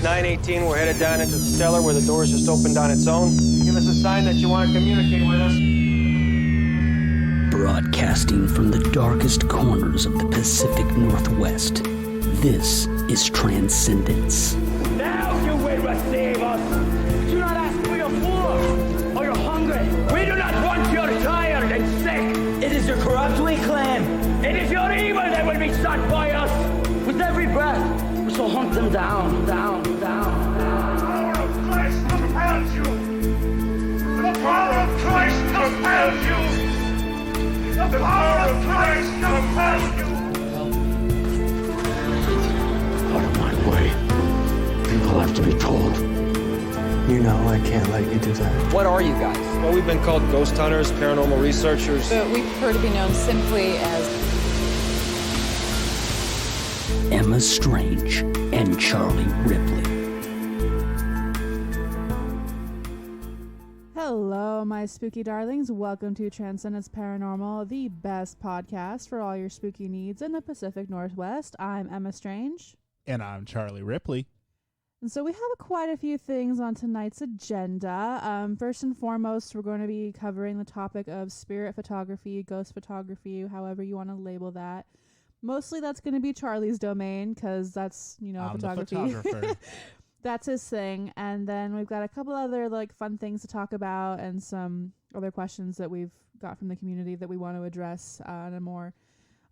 918, we're headed down into the cellar where the doors just opened on its own. Give us a sign that you want to communicate with us. Broadcasting from the darkest corners of the Pacific Northwest, this is Transcendence. Now you will receive us. Do not ask for your food or you're hungry. We do not want your tired and sick. It is your corrupt we claim. It is your evil that will be sought by us. With every breath, we shall hunt them down, down, down, down. The power of Christ compels you. The power of Christ compels you. The power of Christ compels you. Out of my way. People have to be told. You know I can't let you do that. What are you guys? Well, we've been called ghost hunters, paranormal researchers. But we prefer to be known simply as Emma Strange and Charlieripley. Hello, my spooky darlings. Welcome to Transcendence Paranormal, the best podcast for all your spooky needs in the Pacific Northwest. I'm Emma Strange. And I'm Charlieripley. And so we have quite a few things on tonight's agenda. First and foremost, we're going to be covering the topic of spirit photography, ghost photography, however you want to label that. Mostly that's going to be Charlie's domain because that's, photography. The photographer. That's his thing. And then we've got a couple other fun things to talk about and some other questions that we've got from the community that we want to address on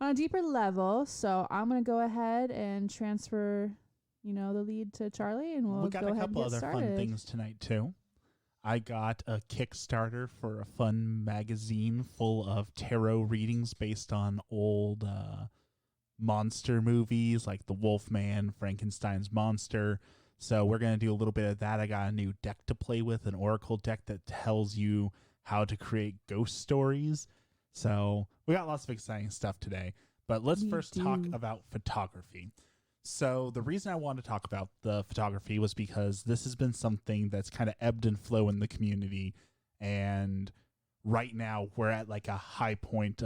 a deeper level. So I'm going to go ahead and transfer, the lead to Charlie, and we'll got go a ahead and couple get other started. fun things tonight too. I got a Kickstarter for a fun magazine full of tarot readings based on old monster movies like The Wolfman, Frankenstein's Monster. So we're going to do a little bit of that. I got a new deck to play with, an oracle deck that tells you how to create ghost stories. So we got lots of exciting stuff today. But let's first talk about photography. So the reason I wanted to talk about the photography was because this has been something that's kind of ebbed and flow in the community. And right now we're at a high point.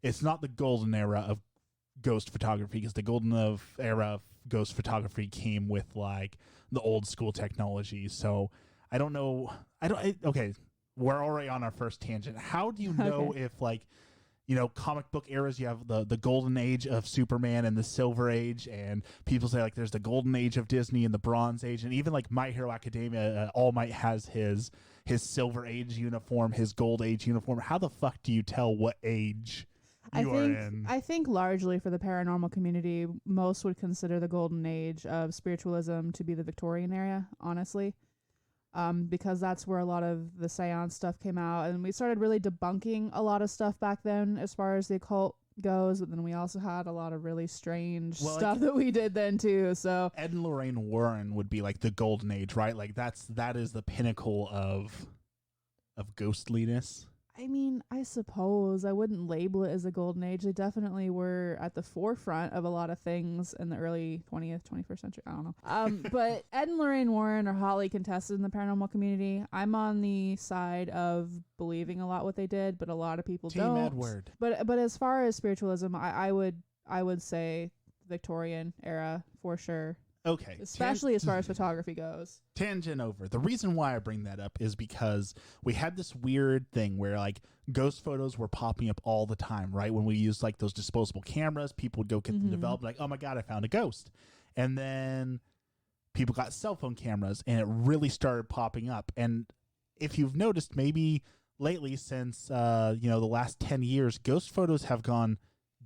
It's not the golden era of ghost photography, because the golden era of ghost photography came with the old school technology. So I don't know. Okay, we're already on our first tangent. How do you know if comic book eras, you have the golden age of Superman and the silver age, and people say there's the golden age of Disney and the bronze age, and even My Hero Academia, All Might has his silver age uniform, his gold age uniform. How the fuck do you tell what age I think largely for the paranormal community, most would consider the golden age of spiritualism to be the Victorian era, honestly, because that's where a lot of the seance stuff came out. And we started really debunking a lot of stuff back then as far as the occult goes. But then we also had a lot of really strange stuff that we did then too. So Ed and Lorraine Warren would be the golden age, right? That is the pinnacle of ghostliness. I mean, I suppose I wouldn't label it as a golden age. They definitely were at the forefront of a lot of things in the early 20th, 21st century. I don't know. But Ed and Lorraine Warren are hotly contested in the paranormal community. I'm on the side of believing a lot what they did, but a lot of people don't. Team Edward. But as far as spiritualism, I would say Victorian era for sure. Okay. Especially as far as photography goes. Tangent over. The reason why I bring that up is because we had this weird thing where ghost photos were popping up all the time, right? When we used those disposable cameras, people would go get them developed, oh my God, I found a ghost. And then people got cell phone cameras and it really started popping up. And if you've noticed, maybe lately since, the last 10 years, ghost photos have gone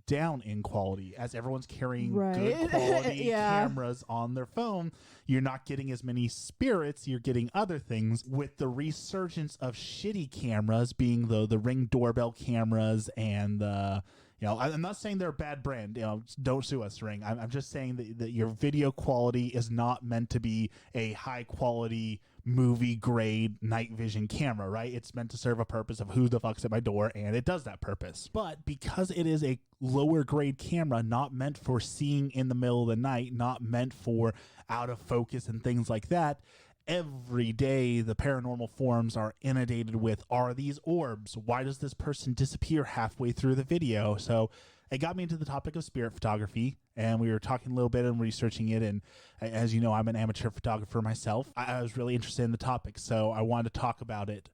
down in quality as everyone's carrying good quality cameras on their phone. You're not getting as many spirits, you're getting other things. With the resurgence of shitty cameras being the Ring doorbell cameras and the I'm not saying they're a bad brand. Don't sue us, Ring. I'm just saying that your video quality is not meant to be a high quality movie grade night vision camera, right? It's meant to serve a purpose of who the fuck's at my door, and it does that purpose. But because it is a lower grade camera, not meant for seeing in the middle of the night, not meant for out of focus and things like that, every day the paranormal forums are inundated with, are these orbs? Why does this person disappear halfway through the video? So it got me into the topic of spirit photography, and we were talking a little bit and researching it. And as you know, I'm an amateur photographer myself. I was really interested in the topic, so I wanted to talk about it.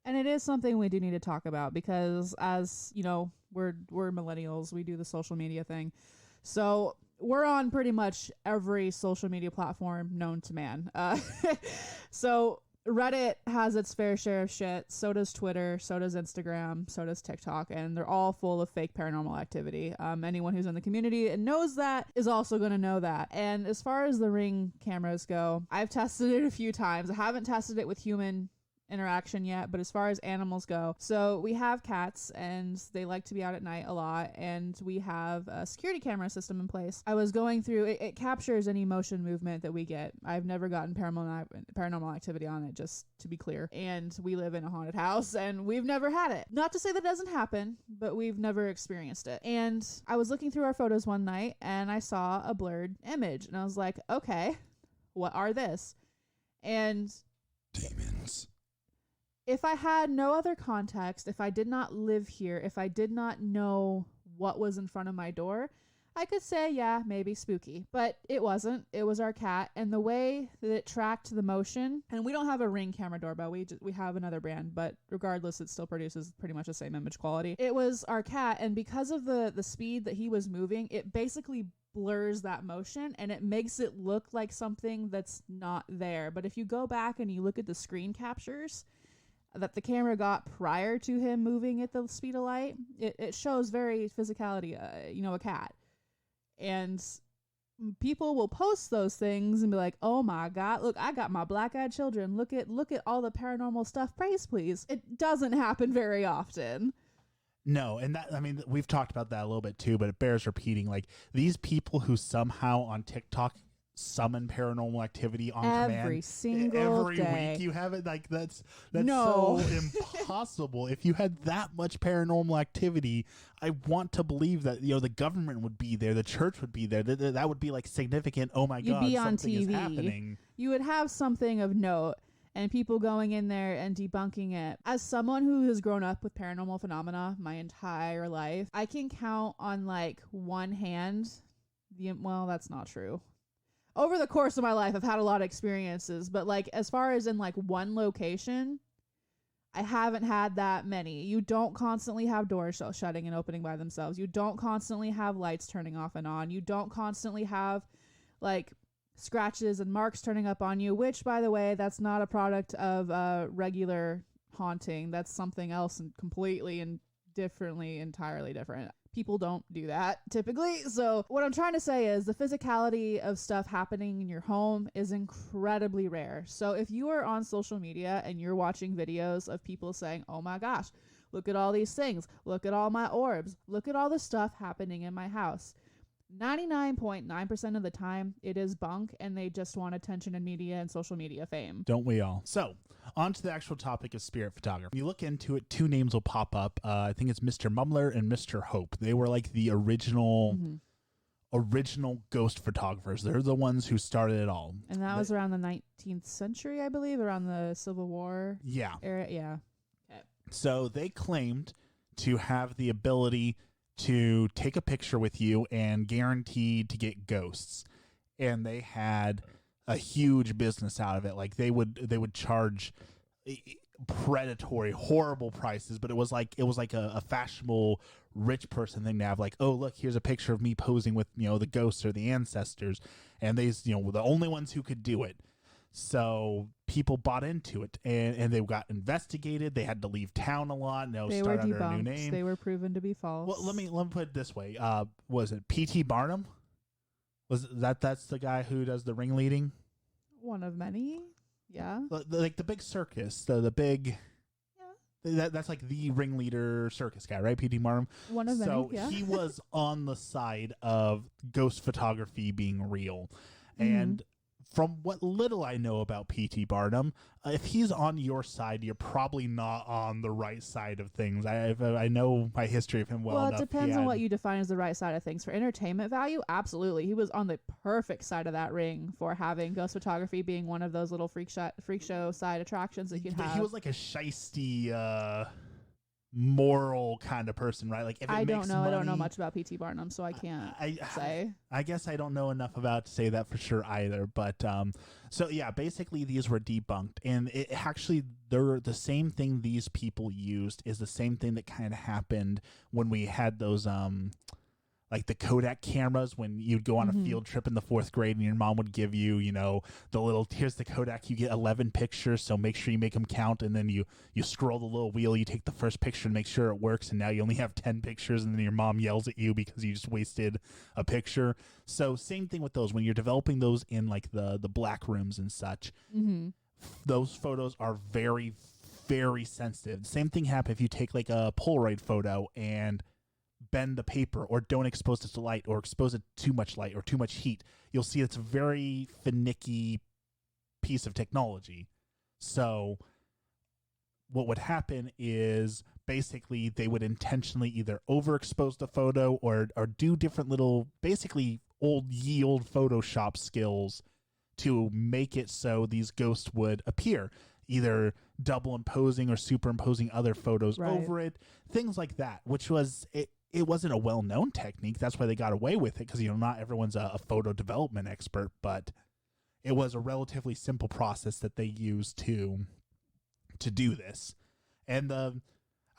And it is something we do need to talk about because, as you know, we're millennials. We do the social media thing. So we're on pretty much every social media platform known to man. So Reddit has its fair share of shit. So does Twitter. So does Instagram. So does TikTok. And they're all full of fake paranormal activity. Anyone who's in the community and knows that is also going to know that. And as far as the Ring cameras go, I've tested it a few times. I haven't tested it with human interaction yet, but as far as animals go, so we have cats and they like to be out at night a lot, and we have a security camera system in place. I was going through it captures any motion movement that we get. I've never gotten paranormal activity on it, just to be clear, and we live in a haunted house and we've never had it. Not to say that doesn't happen, but we've never experienced it. And I was looking through our photos one night and I saw a blurred image and I was like, okay, what are this? And demons. If I had no other context, if I did not live here, if I did not know what was in front of my door, I could say, yeah, maybe spooky. But it wasn't. It was our cat. And the way that it tracked the motion, and we don't have a Ring camera doorbell. We have another brand, but regardless, it still produces pretty much the same image quality. It was our cat, and because of the speed that he was moving, it basically blurs that motion and it makes it look like something that's not there. But if you go back and you look at the screen captures that the camera got prior to him moving at the speed of light, it shows very physicality, a cat. And people will post those things and be like, oh my God, look, I got my black-eyed children. Look at all the paranormal stuff. Praise, please. It doesn't happen very often. No, and that, I mean, we've talked about that a little bit too, but it bears repeating. Like, these people who somehow on TikTok summon paranormal activity on command every single every day. week, you have it, like, that's No. so impossible. If you had that much paranormal activity, I want to believe that, the government would be there, the church would be there, that would be like significant. Oh my You'd God, be on something TV. is happening. You would have something of note and people going in there and debunking it. As someone who has grown up with paranormal phenomena my entire life, I can count on like one hand well, that's not true. Over the course of my life, I've had a lot of experiences, but like as far as in like one location, I haven't had that many. You don't constantly have doors shutting and opening by themselves. You don't constantly have lights turning off and on. You don't constantly have like scratches and marks turning up on you, which, by the way, that's not a product of regular haunting. That's something else and completely and entirely different. People don't do that typically. So what I'm trying to say is the physicality of stuff happening in your home is incredibly rare. So if you are on social media and you're watching videos of people saying, oh my gosh, look at all these things, look at all my orbs, look at all the stuff happening in my house, 99.9% of the time it is bunk and they just want attention and media and social media fame. Don't we all? So on to the actual topic of spirit photography. You look into it, two names will pop up. I think it's Mr. Mumbler and Mr. Hope. They were like the original ghost photographers. They're the ones who started it all. And that was around the 19th century, I believe, around the Civil War era. Yeah. Okay. So they claimed to have the ability to take a picture with you and guaranteed to get ghosts. And they had a huge business out of it. Like they would charge predatory, horrible prices, but it was like a fashionable rich person thing to have, like, oh look, here's a picture of me posing with the ghosts or the ancestors, and they were the only ones who could do it. So people bought into it, and they got investigated. They had to leave town a lot. They were debunked. Under a new name. They were proven to be false. Well, let me put it this way. Was it P.T. Barnum? That's the guy who does the ringleading? One of many. Yeah. Like the big circus, the big. Yeah. That's like the ringleader circus guy, right? P.T. Barnum. One of many. So he was on the side of ghost photography being real, and from what little I know about P.T. Barnum, if he's on your side, you're probably not on the right side of things. I know my history of him well enough. Well, it depends on what you define as the right side of things. For entertainment value, absolutely. He was on the perfect side of that ring for having ghost photography being one of those little freak show side attractions that you could have. He was like a shisty moral kind of person, right? Like if it I makes don't know. money, I don't know much about P.T. Barnum, so I can't say. I guess I don't know enough about to say that for sure either. But so yeah, basically these were debunked, and it actually they're the same thing these people used is the same thing that kind of happened when we had those like the Kodak cameras when you'd go on a field trip in the 4th grade and your mom would give you, you know, the little, here's the Kodak, you get 11 pictures, so make sure you make them count, and then you scroll the little wheel, you take the first picture and make sure it works, and now you only have 10 pictures, and then your mom yells at you because you just wasted a picture. So same thing with those. When you're developing those in like the black rooms and such, those photos are very, very sensitive. Same thing happens if you take like a Polaroid photo and bend the paper or don't expose it to light or expose it too much light or too much heat. You'll see it's a very finicky piece of technology. So what would happen is basically they would intentionally either overexpose the photo or do different little, basically old Photoshop skills to make it so these ghosts would appear, either double imposing or superimposing other photos over it, things like that, which was it wasn't a well-known technique. That's why they got away with it, because, you know, not everyone's a photo development expert, but it was a relatively simple process that they used to do this. And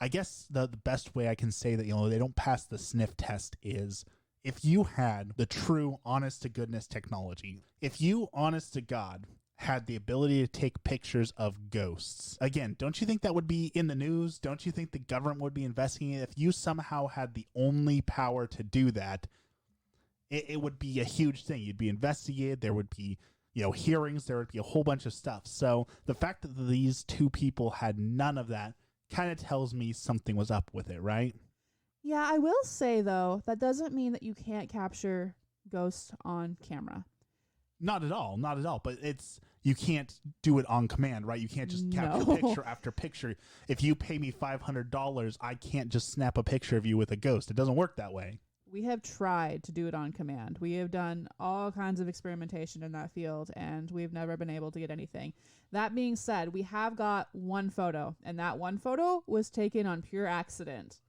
I guess the best way I can say that, you know, they don't pass the sniff test is if you had the true honest-to-goodness technology, if you, honest to God, had the ability to take pictures of ghosts. Again, don't you think that would be in the news? Don't you think the government would be investigating it? If you somehow had the only power to do that, it would be a huge thing. You'd be investigated. There would be, you know, hearings. There would be a whole bunch of stuff. So the fact that these two people had none of that kind of tells me something was up with it, right? Yeah, I will say, though, that doesn't mean that you can't capture ghosts on camera. Not at all. Not at all. But you can't do it on command, right? You can't just capture picture after picture. If you pay me $500, I can't just snap a picture of you with a ghost. It doesn't work that way. We have tried to do it on command. We have done all kinds of experimentation in that field, and we've never been able to get anything. That being said, we have got one photo, and that one photo was taken on pure accident.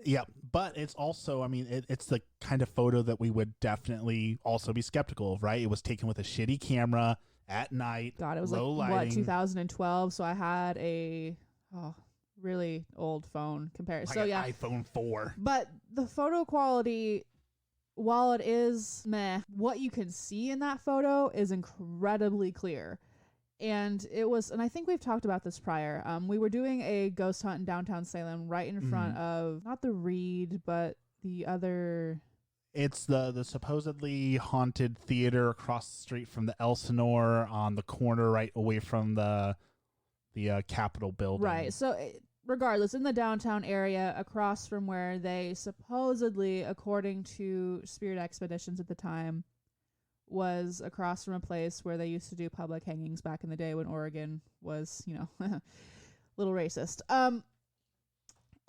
Yeah, but it's also, I mean, it's the kind of photo that we would definitely also be skeptical of, right? It was taken with a shitty camera at night. God, it was low like, lighting. what, 2012? So I had a really old phone compared. Like so an yeah, iPhone 4. But the photo quality, while it is meh, what you can see in that photo is incredibly clear. And I think we've talked about this prior. We were doing a ghost hunt in downtown Salem right in front of, not the Reed, but the other... It's the supposedly haunted theater across the street from the Elsinore on the corner right away from the Capitol building. Right. So regardless, in the downtown area across from where they supposedly, according to Spirit Expeditions at the time, was across from a place where they used to do public hangings back in the day when Oregon was, you know, a little racist.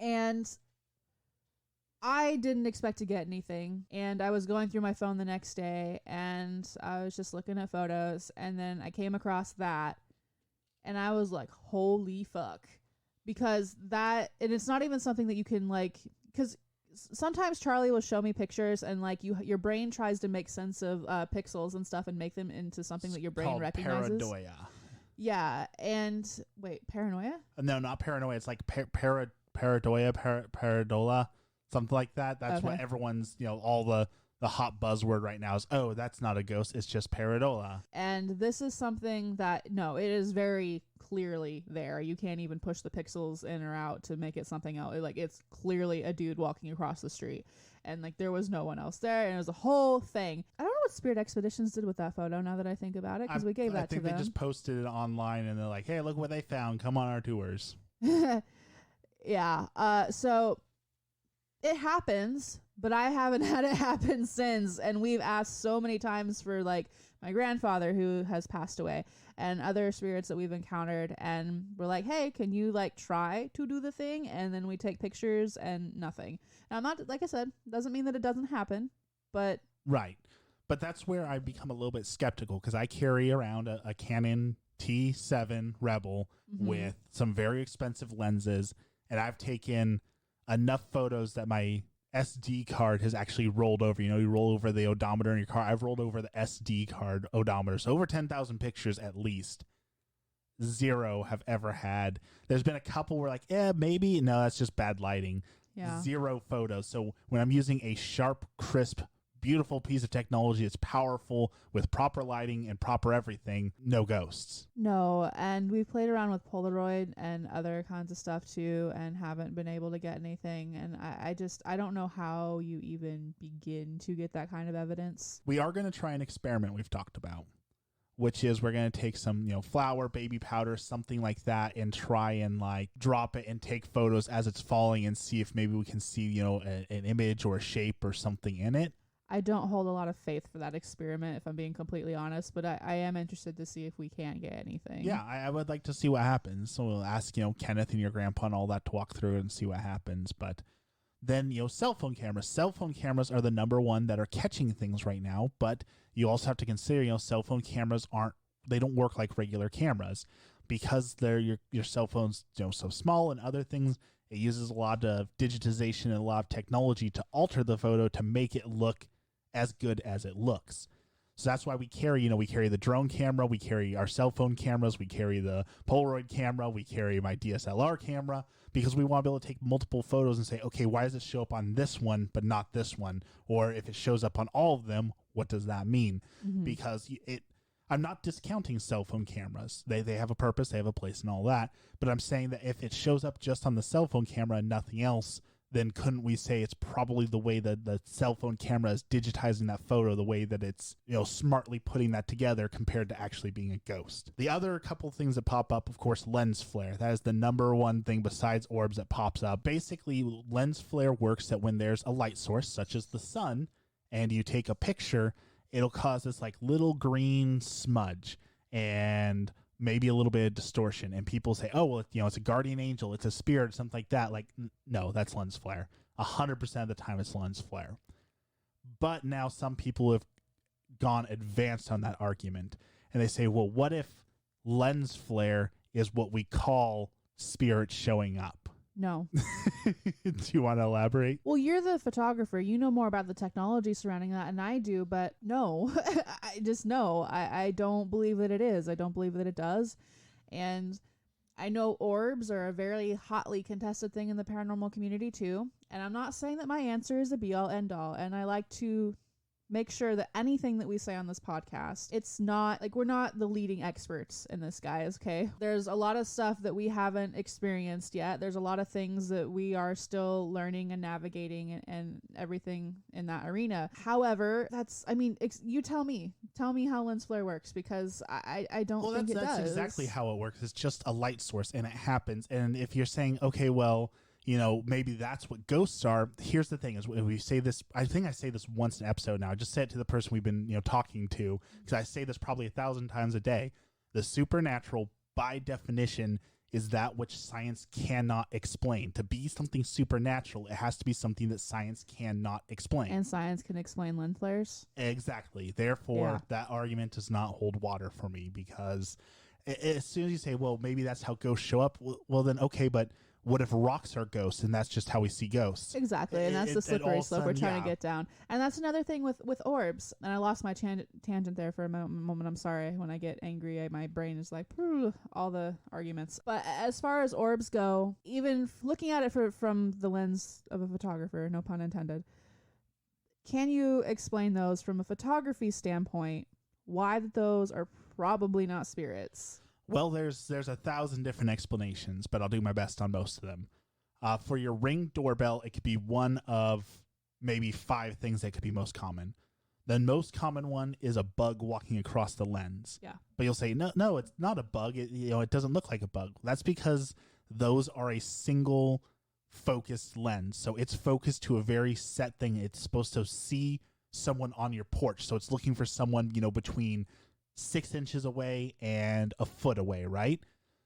And I didn't expect to get anything. And I was going through my phone the next day, and I was just looking at photos, and then I came across that, and I was like, holy fuck. Because and it's not even something that you can, like, because sometimes Charlie will show me pictures, and like your brain tries to make sense of pixels and stuff and make them into something that your brain recognizes. Pareidoia. Yeah, and wait, paranoia? No, not paranoia. It's like pareidoia, pareidola, something like that. That's what everyone's, you know, all the hot buzzword right now is, oh, that's not a ghost, it's just pareidola. And this is something that, no, it is very clearly there. You can't even push the pixels in or out to make it something else. Like, it's clearly a dude walking across the street, and like there was no one else there, and it was a whole thing. I don't know what Spirit Expeditions did with that photo now that I think about it, because we gave that to them. I think they just posted it online, and they're like, hey, look what they found, come on our tours. Yeah. So it happens, but I haven't had it happen since. And we've asked so many times for, like, my grandfather who has passed away and other spirits that we've encountered. And we're like, hey, can you, like, try to do the thing? And then we take pictures and nothing. Now, I'm not, like I said, doesn't mean that it doesn't happen, but. Right. But that's where I become a little bit skeptical, because I carry around a Canon T7 Rebel with some very expensive lenses. and I've taken enough photos that my SD card has actually rolled over. You roll over the odometer in your car. I've rolled over the SD card odometer. So over 10,000 pictures at least. 0 have ever had. There's been a couple where maybe. No, that's just bad lighting. Yeah. 0 photos. So when I'm using a sharp, crisp, beautiful piece of technology, it's powerful with proper lighting and proper everything, no ghosts. No, and we've played around with Polaroid and other kinds of stuff too, and haven't been able to get anything. And I don't know how you even begin to get that kind of evidence. We are going to try an experiment we've talked about, which is we're going to take some, flour, baby powder, something like that, and try and drop it and take photos as it's falling and see if maybe we can see, an image or a shape or something in it. I don't hold a lot of faith for that experiment, if I'm being completely honest, but I am interested to see if we can get anything. Yeah, I would like to see what happens. So we'll ask, Kenneth and your grandpa and all that to walk through and see what happens. But then, cell phone cameras. Cell phone cameras are the number one that are catching things right now, but you also have to consider, cell phone cameras they don't work like regular cameras because they're your cell phone's, so small and other things. It uses a lot of digitization and a lot of technology to alter the photo to make it look as good as it looks. So that's why we carry the drone camera, we carry our cell phone cameras, we carry the Polaroid camera, we carry my DSLR camera, because we want to be able to take multiple photos and say, okay, why does it show up on this one but not this one? Or if it shows up on all of them, what does that mean? Mm-hmm. Because I'm not discounting cell phone cameras. They have a purpose, they have a place and all that. But I'm saying that if it shows up just on the cell phone camera and nothing else, then couldn't we say it's probably the way that the cell phone camera is digitizing that photo, the way that it's, smartly putting that together compared to actually being a ghost. The other couple things that pop up, of course, lens flare. That is the number one thing besides orbs that pops up. Basically, lens flare works that when there's a light source, such as the sun, and you take a picture, it'll cause this little green smudge and maybe a little bit of distortion, and people say, oh, well, it's a guardian angel, it's a spirit, something like that. No, that's lens flare. 100% of the time it's lens flare. But now some people have gone advanced on that argument, and they say, well, what if lens flare is what we call spirits showing up? No. Do you want to elaborate? Well, you're the photographer. You know more about the technology surrounding that than I do, but no. I just know. I don't believe that it is. I don't believe that it does. And I know orbs are a very hotly contested thing in the paranormal community too. And I'm not saying that my answer is a be-all, end-all. And I like to make sure that anything that we say on this podcast, it's not we're not the leading experts in this, guys, okay? There's a lot of stuff that we haven't experienced yet. There's a lot of things that we are still learning and navigating and everything in that arena. However, you tell me how lens flare works, because I don't think it does. That's exactly how it works. It's just a light source and it happens. And if you're saying, okay, well, maybe that's what ghosts are. Here's the thing: is we say this. I think I say this once an episode now. I just say it to the person we've been, talking to, because I say this probably 1,000 times a day. The supernatural, by definition, is that which science cannot explain. To be something supernatural, it has to be something that science cannot explain. And science can explain lens flares. Exactly. Therefore, that argument does not hold water for me, because as soon as you say, well, maybe that's how ghosts show up, well then, okay, but what if rocks are ghosts and that's just how we see ghosts? Exactly, and that's the slippery slope we're trying to get down. And that's another thing with orbs. And I lost my tangent there for a moment. I'm sorry. When I get angry, my brain is all the arguments. But as far as orbs go, even looking at it from the lens of a photographer, no pun intended, can you explain those from a photography standpoint, why those are probably not spirits? Well, there's 1,000 different explanations, but I'll do my best on most of them. For your Ring doorbell, it could be one of maybe 5 things that could be most common. The most common one is a bug walking across the lens. Yeah. But you'll say, no, it's not a bug. It doesn't look like a bug. That's because those are a single focused lens. So it's focused to a very set thing. It's supposed to see someone on your porch. So it's looking for someone, between 6 inches away and a foot away, right?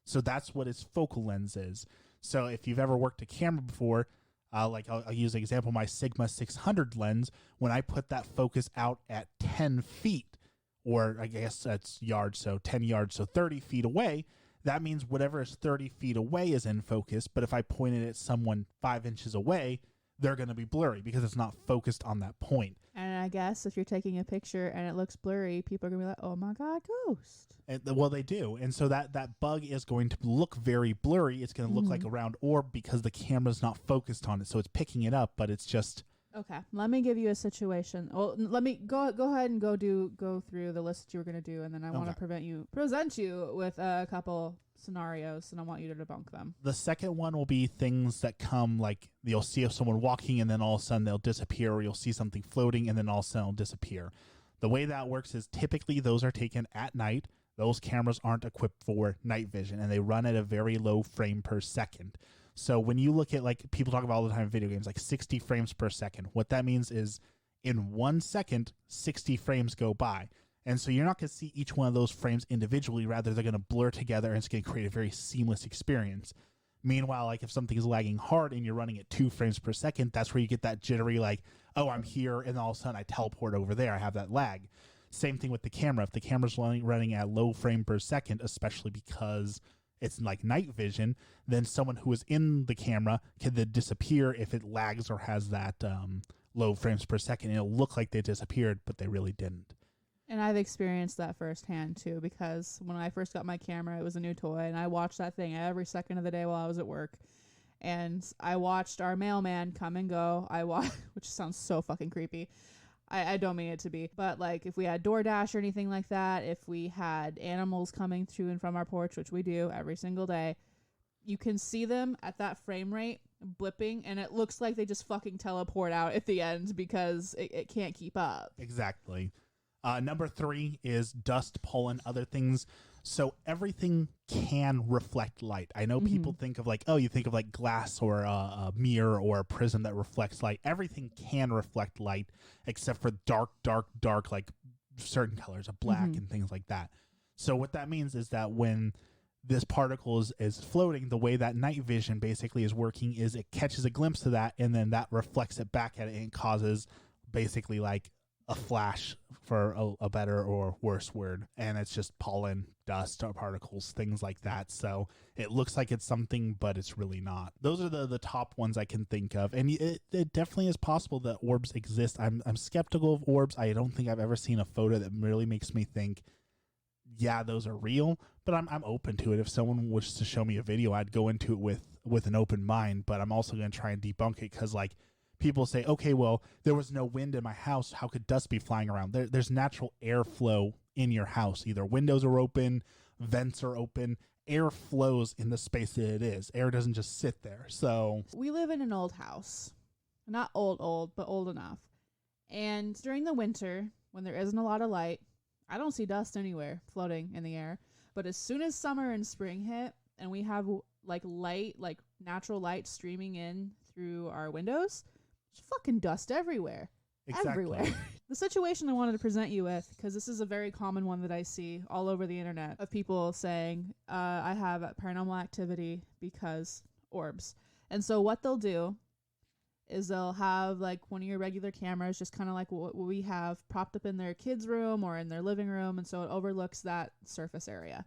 So that's what its focal lens is. So if you've ever worked a camera before, I'll use an example, my Sigma 600 lens, when I put that focus out at 10 feet, or I guess that's yards, so 10 yards, so 30 feet away, that means whatever is 30 feet away is in focus. But if I point it at someone 5 inches away, they're going to be blurry because it's not focused on that point. And I guess if you're taking a picture and it looks blurry, people are going to be like, oh my God, ghost. And, well, they do. And so that bug is going to look very blurry. It's going to look like a round orb because the camera's not focused on it. So it's picking it up, but it's just... Okay, let me give you a situation. Well, let me go ahead and go through the list that you were going to do, and then I want to present you with a couple scenarios, and I want you to debunk them. The second one will be things that come like you'll see someone walking, and then all of a sudden they'll disappear, or you'll see something floating, and then all of a sudden it'll disappear. The way that works is typically those are taken at night. Those cameras aren't equipped for night vision, and they run at a very low frame per second. So when you look at, like, people talk about all the time in video games, like 60 frames per second, what that means is in 1 second, 60 frames go by. And so you're not going to see each one of those frames individually. Rather, they're going to blur together, and it's going to create a very seamless experience. Meanwhile, like if something is lagging hard and you're running at 2 frames per second, that's where you get that jittery, like, oh, I'm here, and all of a sudden I teleport over there. I have that lag. Same thing with the camera. If the camera's running at low frame per second, especially because it's like night vision, then someone who is in the camera can then disappear if it lags or has that low frames per second. It'll look like they disappeared, but they really didn't. And I've experienced that firsthand too, because when I first got my camera, it was a new toy, and I watched that thing every second of the day while I was at work. And I watched our mailman come and go. Which sounds so fucking creepy. I don't mean it to be, but like if we had DoorDash or anything like that, if we had animals coming to and from our porch, which we do every single day, you can see them at that frame rate blipping, and it looks like they just fucking teleport out at the end because it can't keep up. Exactly. Number 3 is dust, pollen, other things. So everything can reflect light. I know people think of like, oh, you think of like glass or a mirror or a prism that reflects light. Everything can reflect light except for dark, like certain colors of black and things like that. So what that means is that when this particle is floating, the way that night vision basically is working is it catches a glimpse of that, and then that reflects it back at it and causes basically like a flash, for a better or worse word, and it's just pollen, dust, or particles, things like that. So it looks like it's something, but it's really not. Those are the top ones I can think of, and it definitely is possible that orbs exist. I'm skeptical of orbs. I don't think I've ever seen a photo that really makes me think, yeah, those are real, but I'm open to it. If someone was to show me a video, I'd go into it with an open mind, but I'm also going to try and debunk it, because like, people say, okay, well, there was no wind in my house. How could dust be flying around? There's natural airflow in your house. Either windows are open, vents are open, air flows in the space that it is. Air doesn't just sit there. So we live in an old house. Not old, but old enough. And during the winter, when there isn't a lot of light, I don't see dust anywhere floating in the air. But as soon as summer and spring hit, and we have like light, like natural light streaming in through our windows, there's fucking dust everywhere. Exactly. Everywhere. The situation I wanted to present you with, because this is a very common one that I see all over the internet, of people saying, I have paranormal activity because orbs. And so what they'll do is they'll have like one of your regular cameras, just kind of like what we have propped up in their kids' room or in their living room, and so it overlooks that surface area.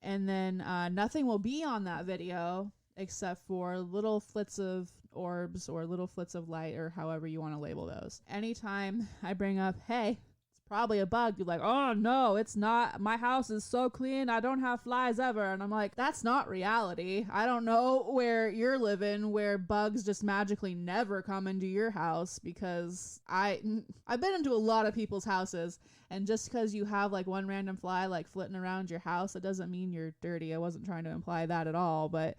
And then nothing will be on that video except for little flits of orbs or little flits of light, or however you want to label those. Anytime I bring up, hey, it's probably a bug, you're like, oh no, it's not. My house is so clean, I don't have flies ever. And I'm like, that's not reality. I don't know where you're living, where bugs just magically never come into your house, because I've been into a lot of people's houses, and just because you have like one random fly like flitting around your house, it doesn't mean you're dirty. I wasn't trying to imply that at all, but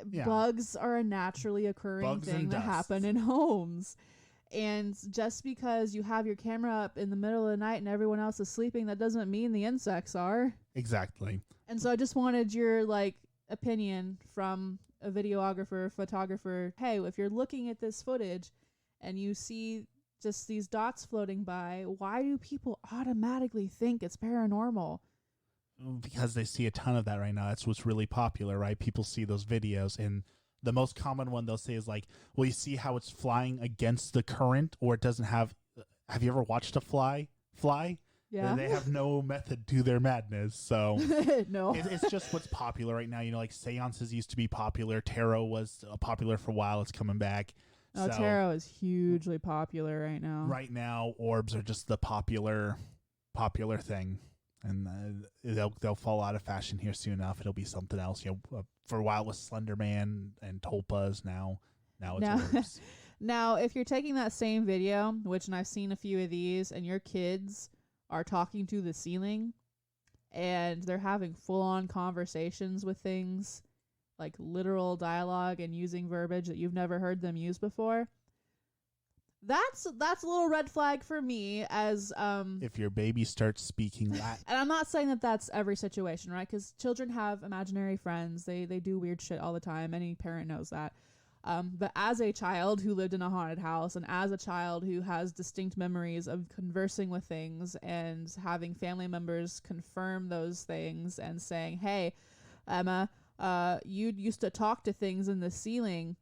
yeah. Bugs are a naturally occurring thing that happen in homes. And just because you have your camera up in the middle of the night and everyone else is sleeping, that doesn't mean the insects are. Exactly. And so I just wanted your like opinion from a videographer, photographer. Hey, if you're looking at this footage and you see just these dots floating by, why do people automatically think it's paranormal? Because they see a ton of that right now. That's what's really popular, right? People see those videos, and the most common one they'll say is like, well, you see how it's flying against the current, or it doesn't have you ever watched a fly? Yeah. They have no method to their madness. So No. it's just what's popular right now. You know, like seances used to be popular. Tarot was popular for a while. It's coming back. No, So tarot is hugely popular right now. right now, orbs are just the popular thing. And they'll fall out of fashion here soon enough. It'll be something else. You know, for a while it was Slender Man and Tulpas. Now it's orbs. Now, if you're taking that same video, which and I've seen a few of these, and your kids are talking to the ceiling, and they're having full-on conversations with things, like literal dialogue and using verbiage that you've never heard them use before, that's a little red flag for me. As If your baby starts speaking Latin, and I'm not saying that that's every situation, right? Because children have imaginary friends. They do weird shit all the time. Any parent knows that. But as a child who lived in a haunted house, and as a child who has distinct memories of conversing with things and having family members confirm those things and saying, hey, Emma, you used to talk to things in the ceiling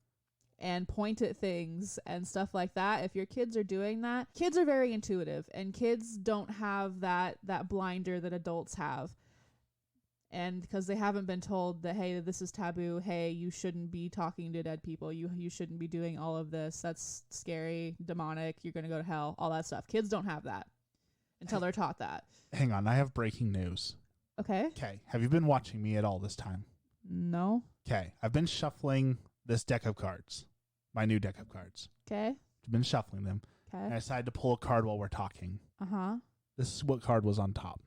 and point at things and stuff like that. If your kids are doing that, kids are very intuitive, and kids don't have that blinder that adults have. And because they haven't been told that, hey, this is taboo. Hey, you shouldn't be talking to dead people. You shouldn't be doing all of this. That's scary, demonic. You're going to go to hell, all that stuff. Kids don't have that until they're taught that. hang on, I have breaking news. Okay. Okay, have you been watching me at all this time? No. Okay, I've been shuffling this deck of cards, my new deck of cards. Okay. I've been shuffling them, and I Okay. decided to pull a card while we're talking. Uh-huh. This is what card was on top.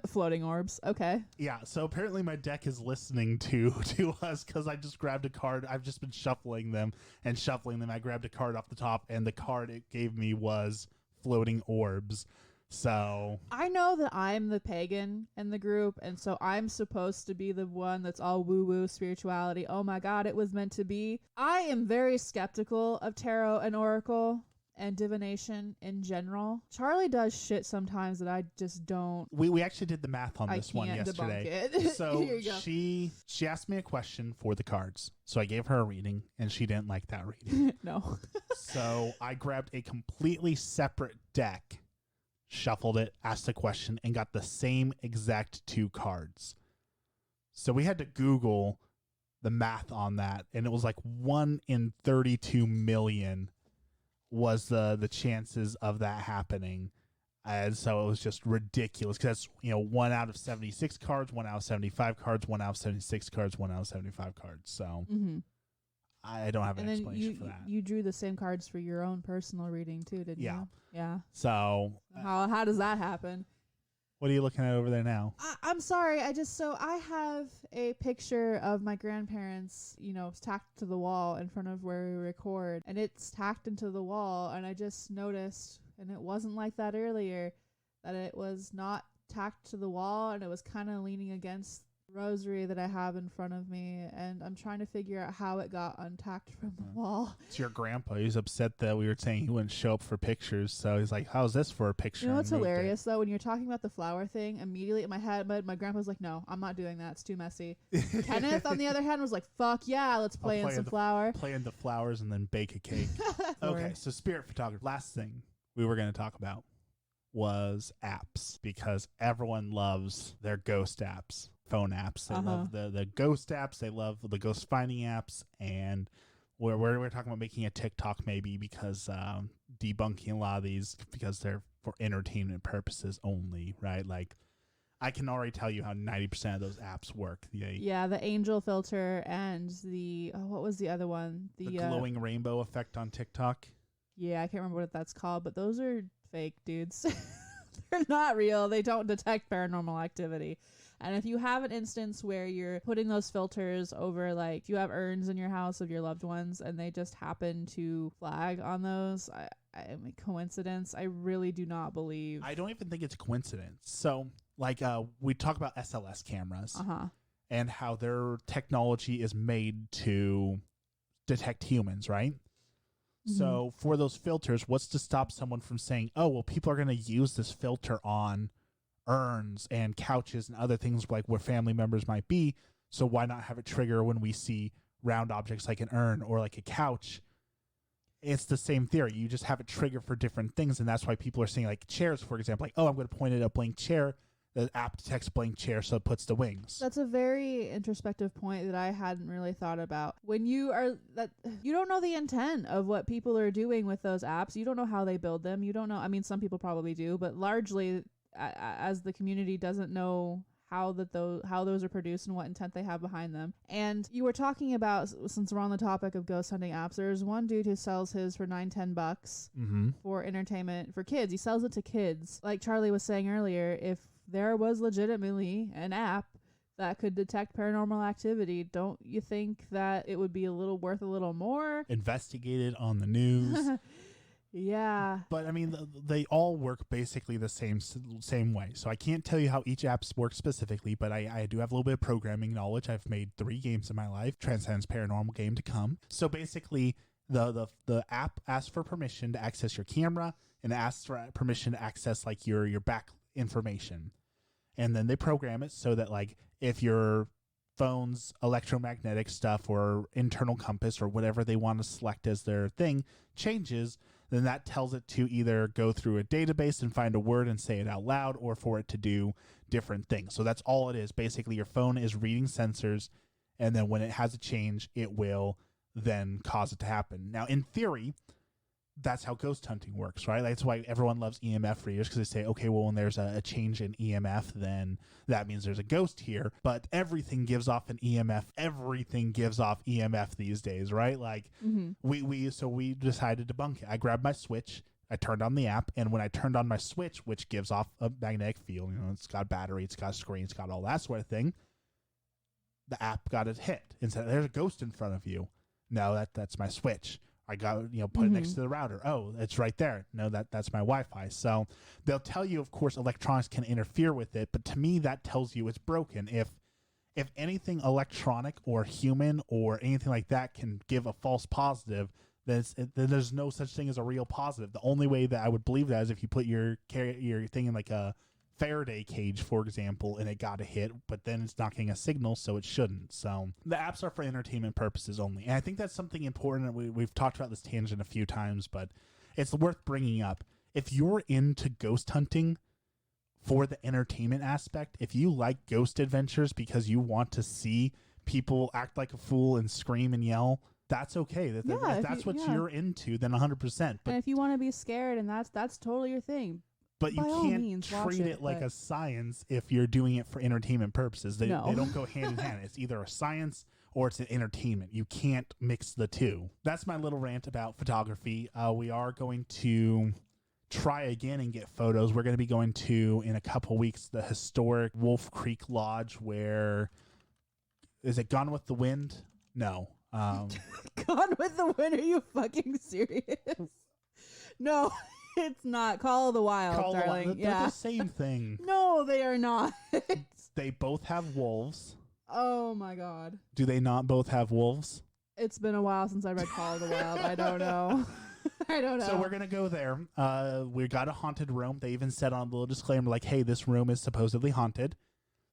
Floating orbs. Okay. Yeah, so apparently my deck is listening to us because I just grabbed a card. I've just been shuffling them and shuffling them. I grabbed a card off the top, and the card it gave me was floating orbs. So I know that I'm the pagan in the group, and so I'm supposed to be the one that's all woo-woo spirituality. Oh my God, it was meant to be. I am very skeptical of tarot and oracle and divination in general. Charlie does shit sometimes that I just don't. we actually did the math on I this one can't yesterday. debunk it. So Here you go. she asked me a question for the cards. So I gave her a reading, and she didn't like that reading. No. So I grabbed a completely separate deck, shuffled it, asked a question, and got the same exact two cards. So we had to Google the math on that, and it was like 1 in 32 million was the chances of that happening. And so it was just ridiculous because that's, 1 out of 76 cards, 1 out of 75 cards, 1 out of 76 cards, 1 out of 75 cards. So Mm-hmm. I don't have an And then explanation for that. you drew the same cards for your own personal reading too, didn't Yeah. you? Yeah. So How does that happen? what are you looking at over there now? I'm sorry. I have a picture of my grandparents, tacked to the wall in front of where we record, and it's tacked into the wall. And I just noticed, and it wasn't like that earlier, that it was not tacked to the wall, and it was kind of leaning against the rosary that I have in front of me. And I'm trying to figure out how it got untacked from the wall. It's your grandpa. He's upset that we were saying he wouldn't show up for pictures. So he's like, how's this for a picture? You know And what's moved it. hilarious though? When you're talking about the flower thing, immediately in my head, my grandpa's like, "No, I'm not doing that. It's too messy." Kenneth, on the other hand, was like, "Fuck yeah, let's play in some flower." Play in the flowers and then bake a cake. Okay, so spirit photography. Last thing we were going to talk about was apps, because everyone loves their ghost apps, phone apps. They love the ghost apps. They love the ghost finding apps. And we're talking about making a TikTok maybe, because debunking a lot of these because they're for entertainment purposes only, right? Like, I can already tell you how 90% of those apps work. Yeah, the angel filter and what was the other one? The glowing rainbow effect on TikTok. Yeah, I can't remember what that's called, but those are fake, dudes. They're not real. They don't detect paranormal activity. And if you have an instance where you're putting those filters over, like, if you have urns in your house of your loved ones and they just happen to flag on those, I mean, coincidence, I really do not believe. I don't even think it's a coincidence. So, like, we talk about SLS cameras and how their technology is made to detect humans, right? So for those filters, what's to stop someone from saying, oh, well, people are going to use this filter on urns and couches and other things like where family members might be. So why not have it trigger when we see round objects like an urn or like a couch? it's the same theory. You just have it trigger for different things, and that's why people are saying, like, chairs, for example, like, oh, I'm going to point at a blank chair. The app detects blank chair, so it puts the wings. That's a very introspective point that I hadn't really thought about. When you don't know the intent of what people are doing with those apps. You don't know how they build them. You don't know. I mean, some people probably do, but largely, as the community doesn't know how those are produced and what intent they have behind them. And you were talking about, since we're on the topic of ghost hunting apps, there's one dude who sells his for $9-10 for entertainment for kids. He sells it to kids. Like Charlie was saying earlier, if there was legitimately an app that could detect paranormal activity, don't you think that it would be worth a little more? Investigated on the news. Yeah. But I mean, they all work basically the same way. So I can't tell you how each app works specifically, but I do have a little bit of programming knowledge. I've made 3 games in my life, Transcendence Paranormal game to come. So basically, the app asks for permission to access your camera and asks for permission to access like your back information. And then they program it so that like if your phone's electromagnetic stuff or internal compass or whatever they want to select as their thing changes, then that tells it to either go through a database and find a word and say it out loud, or for it to do different things. So that's all it is. Basically, your phone is reading sensors, and then when it has a change, it will then cause it to happen. Now, in theory, that's how ghost hunting works, right? That's why everyone loves EMF readers, because they say, okay, well, when there's a change in EMF, then that means there's a ghost here. But everything gives off an EMF. Everything gives off EMF these days, right? Like we decided to debunk it. I grabbed my Switch, I turned on the app, and when I turned on my Switch, which gives off a magnetic field, it's got battery, it's got screen, it's got all that sort of thing, the app got a hit and said, there's a ghost in front of you. No, that's my Switch. I got, put it next to the router. Oh, it's right there. No, that's my Wi-Fi. So they'll tell you, of course, electronics can interfere with it, but to me, that tells you it's broken. If anything electronic or human or anything like that can give a false positive, then there's no such thing as a real positive. The only way that I would believe that is if you put your thing in like a Faraday cage, for example, and it got a hit, but then it's not getting a signal, so it shouldn't. So the apps are for entertainment purposes only. And I think that's something important. We've talked about this tangent a few times, but it's worth bringing up. If you're into ghost hunting for the entertainment aspect, if you like ghost adventures because you want to see people act like a fool and scream and yell, that's okay. If that's what you're into, then 100%. But, and if you want to be scared, and that's totally your thing. But you can't treat it like a science if you're doing it for entertainment purposes. They don't go hand in hand. It's either a science or it's an entertainment. You can't mix the two. That's my little rant about photography. We are going to try again and get photos. We're going to be going to, in a couple weeks, the historic Wolf Creek Lodge where... Is it Gone with the Wind? No. Gone with the Wind? Are you fucking serious? No. It's not. Call of the Wild, darling. They're the same thing. No, they are not. They both have wolves. Oh, my God. Do they not both have wolves? It's been a while since I read Call of the Wild. I don't know. I don't know. So we're going to go there. We got a haunted room. They even said on the little disclaimer, like, hey, this room is supposedly haunted.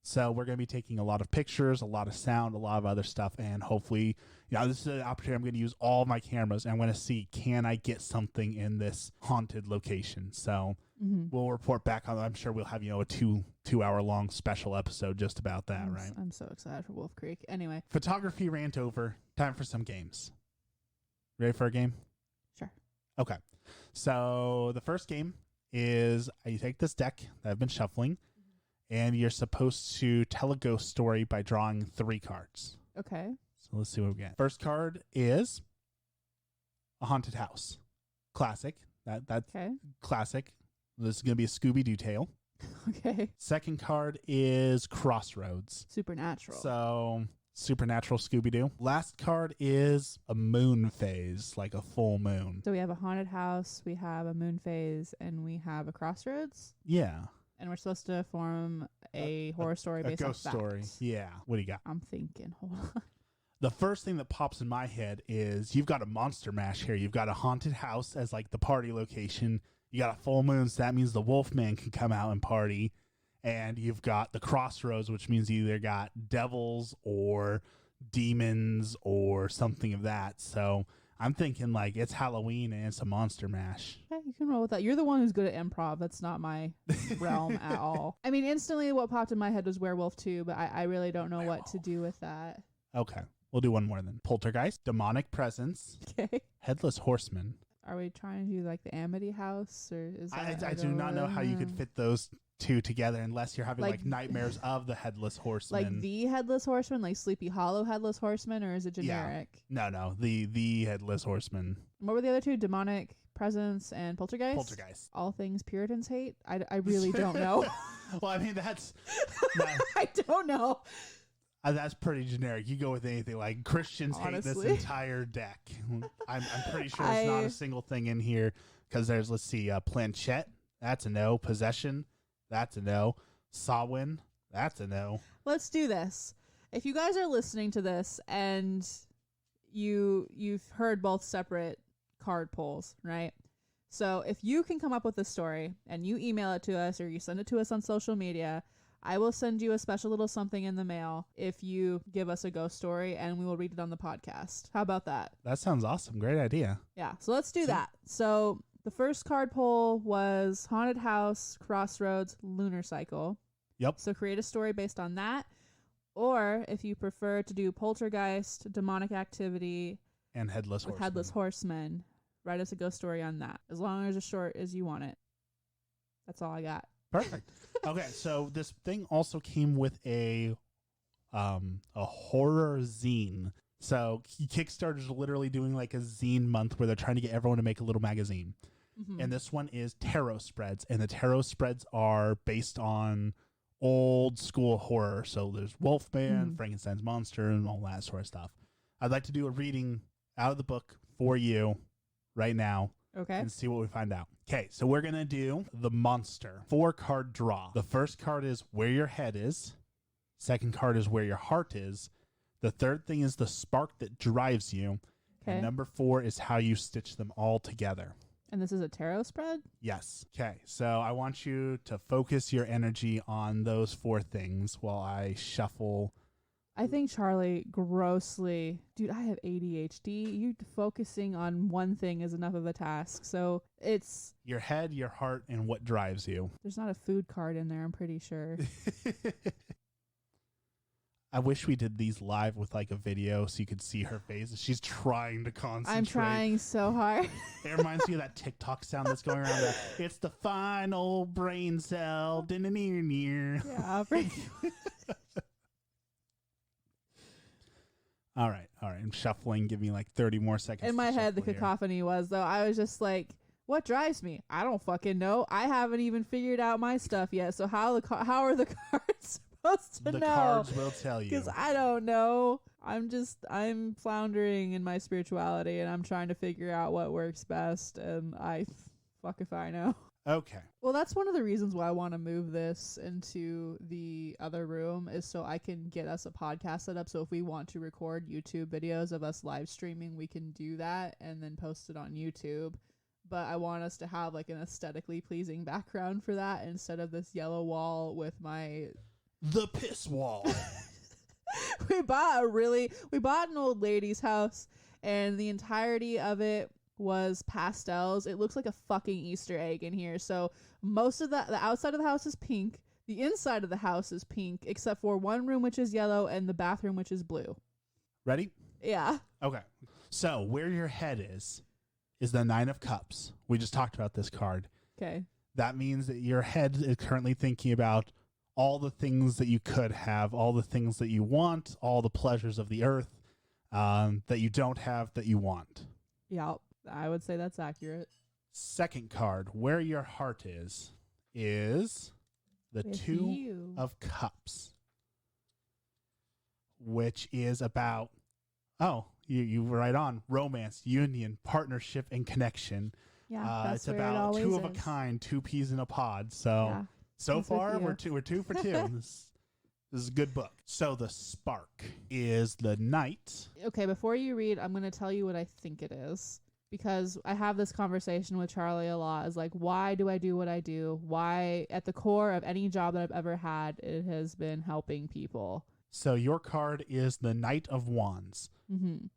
So we're going to be taking a lot of pictures, a lot of sound, a lot of other stuff, and hopefully, this is an opportunity. I'm going to use all my cameras, and I'm going to see, can I get something in this haunted location? So we'll report back on. I'm sure we'll have a two-hour long special episode just about that, right? I'm so excited for Wolf Creek. Anyway, photography rant over. Time for some games. Ready for a game? Sure. Okay. So the first game is you take this deck that I've been shuffling. And you're supposed to tell a ghost story by drawing 3 cards. Okay. So let's see what we get. First card is a haunted house. Classic. That's okay. Classic. This is going to be a Scooby-Doo tale. Okay. Second card is Crossroads. Supernatural. So supernatural Scooby-Doo. Last card is a moon phase, like a full moon. So we have a haunted house, we have a moon phase, and we have a Crossroads? Yeah. And we're supposed to form a horror story based on ghost story. Yeah. What do you got? I'm thinking. Hold on. The first thing that pops in my head is you've got a monster mash here. You've got a haunted house as like the party location. You got a full moon, so that means the Wolfman can come out and party. And you've got the Crossroads, which means you either got devils or demons or something of that. So I'm thinking like it's Halloween and it's a monster mash. Okay, you can roll with that. You're the one who's good at improv. That's not my realm at all. I mean, instantly what popped in my head was werewolf too, but I really don't know what to do with that. Okay. We'll do one more then. Poltergeist, demonic presence, Okay. headless horseman. Are we trying to do like the Amity House, or is that? I do not know how you could fit those two together unless you're having like nightmares of the headless horseman. Like the headless horseman, like Sleepy Hollow headless horseman, or is it generic? Yeah. No, the headless horseman. What were the other two? Demonic presence and poltergeist. Poltergeist. All things Puritans hate. I really don't know. Well, I mean that's. I don't know. That's pretty generic. You go with anything like Christians hate this entire deck. I'm pretty sure there's not a single thing in here because there's, let's see, planchette. That's a no. Possession. That's a no. Sawin. That's a no. Let's do this. If you guys are listening to this and you've heard both separate card pulls, right? So if you can come up with a story and you email it to us or you send it to us on social media, I will send you a special little something in the mail if you give us a ghost story, and we will read it on the podcast. How about that? That sounds awesome. Great idea. Yeah, so let's do that. So the first card pull was Haunted House, Crossroads, Lunar Cycle. Yep. So create a story based on that. Or if you prefer to do Poltergeist, Demonic Activity, and Headless Horseman. Headless Horseman, write us a ghost story on that, as long as it's short as you want it. That's all I got. Perfect. Okay, so this thing also came with a horror zine. So Kickstarter's literally doing like a zine month where they're trying to get everyone to make a little magazine. Mm-hmm. And this one is tarot spreads, and the tarot spreads are based on old school horror. So there's Wolfman, Frankenstein's monster, and all that sort of stuff. I'd like to do a reading out of the book for you right now. Okay. And see what we find out. Okay, so we're going to do the monster 4-card draw. The first card is where your head is. Second card is where your heart is. The third thing is the spark that drives you. Okay. And number 4 is how you stitch them all together. And this is a tarot spread? Yes. Okay, so I want you to focus your energy on those 4 things while I shuffle. I think Charlie grossly... Dude, I have ADHD. You focusing on one thing is enough of a task. So it's... your head, your heart, and what drives you. There's not a food card in there, I'm pretty sure. I wish we did these live with like a video so you could see her face. She's trying to concentrate. I'm trying so hard. It reminds me of that TikTok sound that's going around. It's the final brain cell. Near. Yeah, All right. I'm shuffling. Give me like 30 more seconds. In my head, the cacophony was, though, I was just like, what drives me? I don't fucking know. I haven't even figured out my stuff yet. So how are the cards supposed to know? The cards will tell you. Because I don't know. I'm floundering in my spirituality, and I'm trying to figure out what works best, and fuck if I know. Okay. Well, that's one of the reasons why I want to move this into the other room, is so I can get us a podcast set up. So if we want to record YouTube videos of us live streaming, we can do that and then post it on YouTube. But I want us to have like an aesthetically pleasing background for that instead of this yellow wall with the piss wall. We bought an old lady's house, and the entirety of it was pastels. It looks like a fucking Easter egg in here. So most of the outside of the house is pink. The inside of the house is pink, except for one room, which is yellow, and the bathroom, which is blue. Ready? Yeah. Okay. So where your head is the 9 of Cups. We just talked about this card. Okay. That means that your head is currently thinking about all the things that you could have, all the things that you want, all the pleasures of the earth that you don't have that you want. Yeah, I would say that's accurate. Second card, where your heart is the 2 of Cups, which is about, you were right on, romance, union, partnership, and connection. Yeah, that's it's about 2 of a kind, 2 peas in a pod. So yeah, so far we're 2 for 2. This is a good book. So the spark is the Knight. Okay, before you read, I'm going to tell you what I think it is, because I have this conversation with Charlie a lot. Is like, why do I do what I do? Why, at the core of any job that I've ever had, it has been helping people. So your card is the Knight of Wands,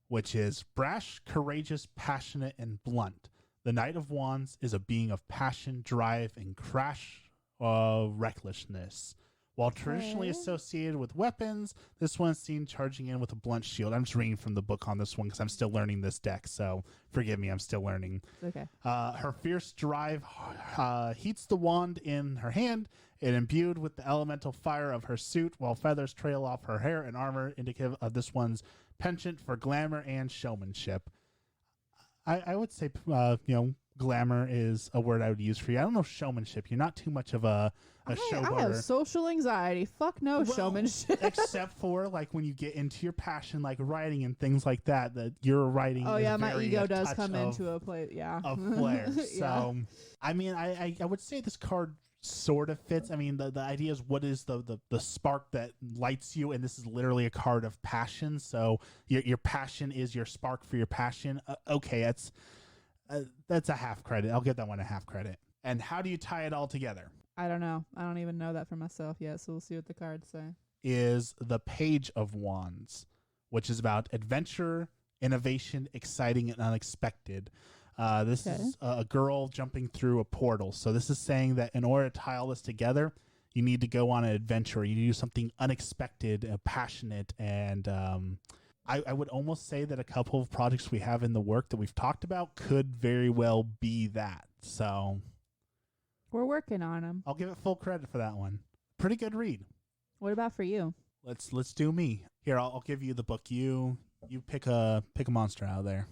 which is brash, courageous, passionate, and blunt. The Knight of Wands is a being of passion, drive, and crash recklessness. While traditionally associated with weapons, this one's seen charging in with a blunt shield. I'm just reading from the book on this one because I'm still learning this deck, so forgive me, I'm still learning. Okay. Her fierce drive heats the wand in her hand and imbued with the elemental fire of her suit, while feathers trail off her hair and armor, indicative of this one's penchant for glamour and showmanship. I would say, glamour is a word I would use for you. I don't know showmanship. You're not too much of a showboater. I have social anxiety. Fuck no showmanship. Except for like when you get into your passion, like writing and things like that. That your writing. Oh is yeah, my very ego a does touch come of, into a place. Yeah, of flair. Yeah. So, I mean, I would say this card sort of fits. I mean, the idea is what is the spark that lights you, and this is literally a card of passion. So your passion is your spark for your passion. Okay, that's a half credit. I'll give that one a half credit. And how do you tie it all together? I don't know. I don't even know that for myself yet, so we'll see what the cards say. Is the Page of Wands, which is about adventure, innovation, exciting, and unexpected. This is a girl jumping through a portal. So this is saying that in order to tie all this together, you need to go on an adventure. You need to do something unexpected, passionate, and I would almost say that a couple of projects we have in the work that we've talked about could very well be that. So we're working on them. I'll give it full credit for that one. Pretty good read. What about for you? Let's do me. Here, I'll give you the book. You pick a monster out of there.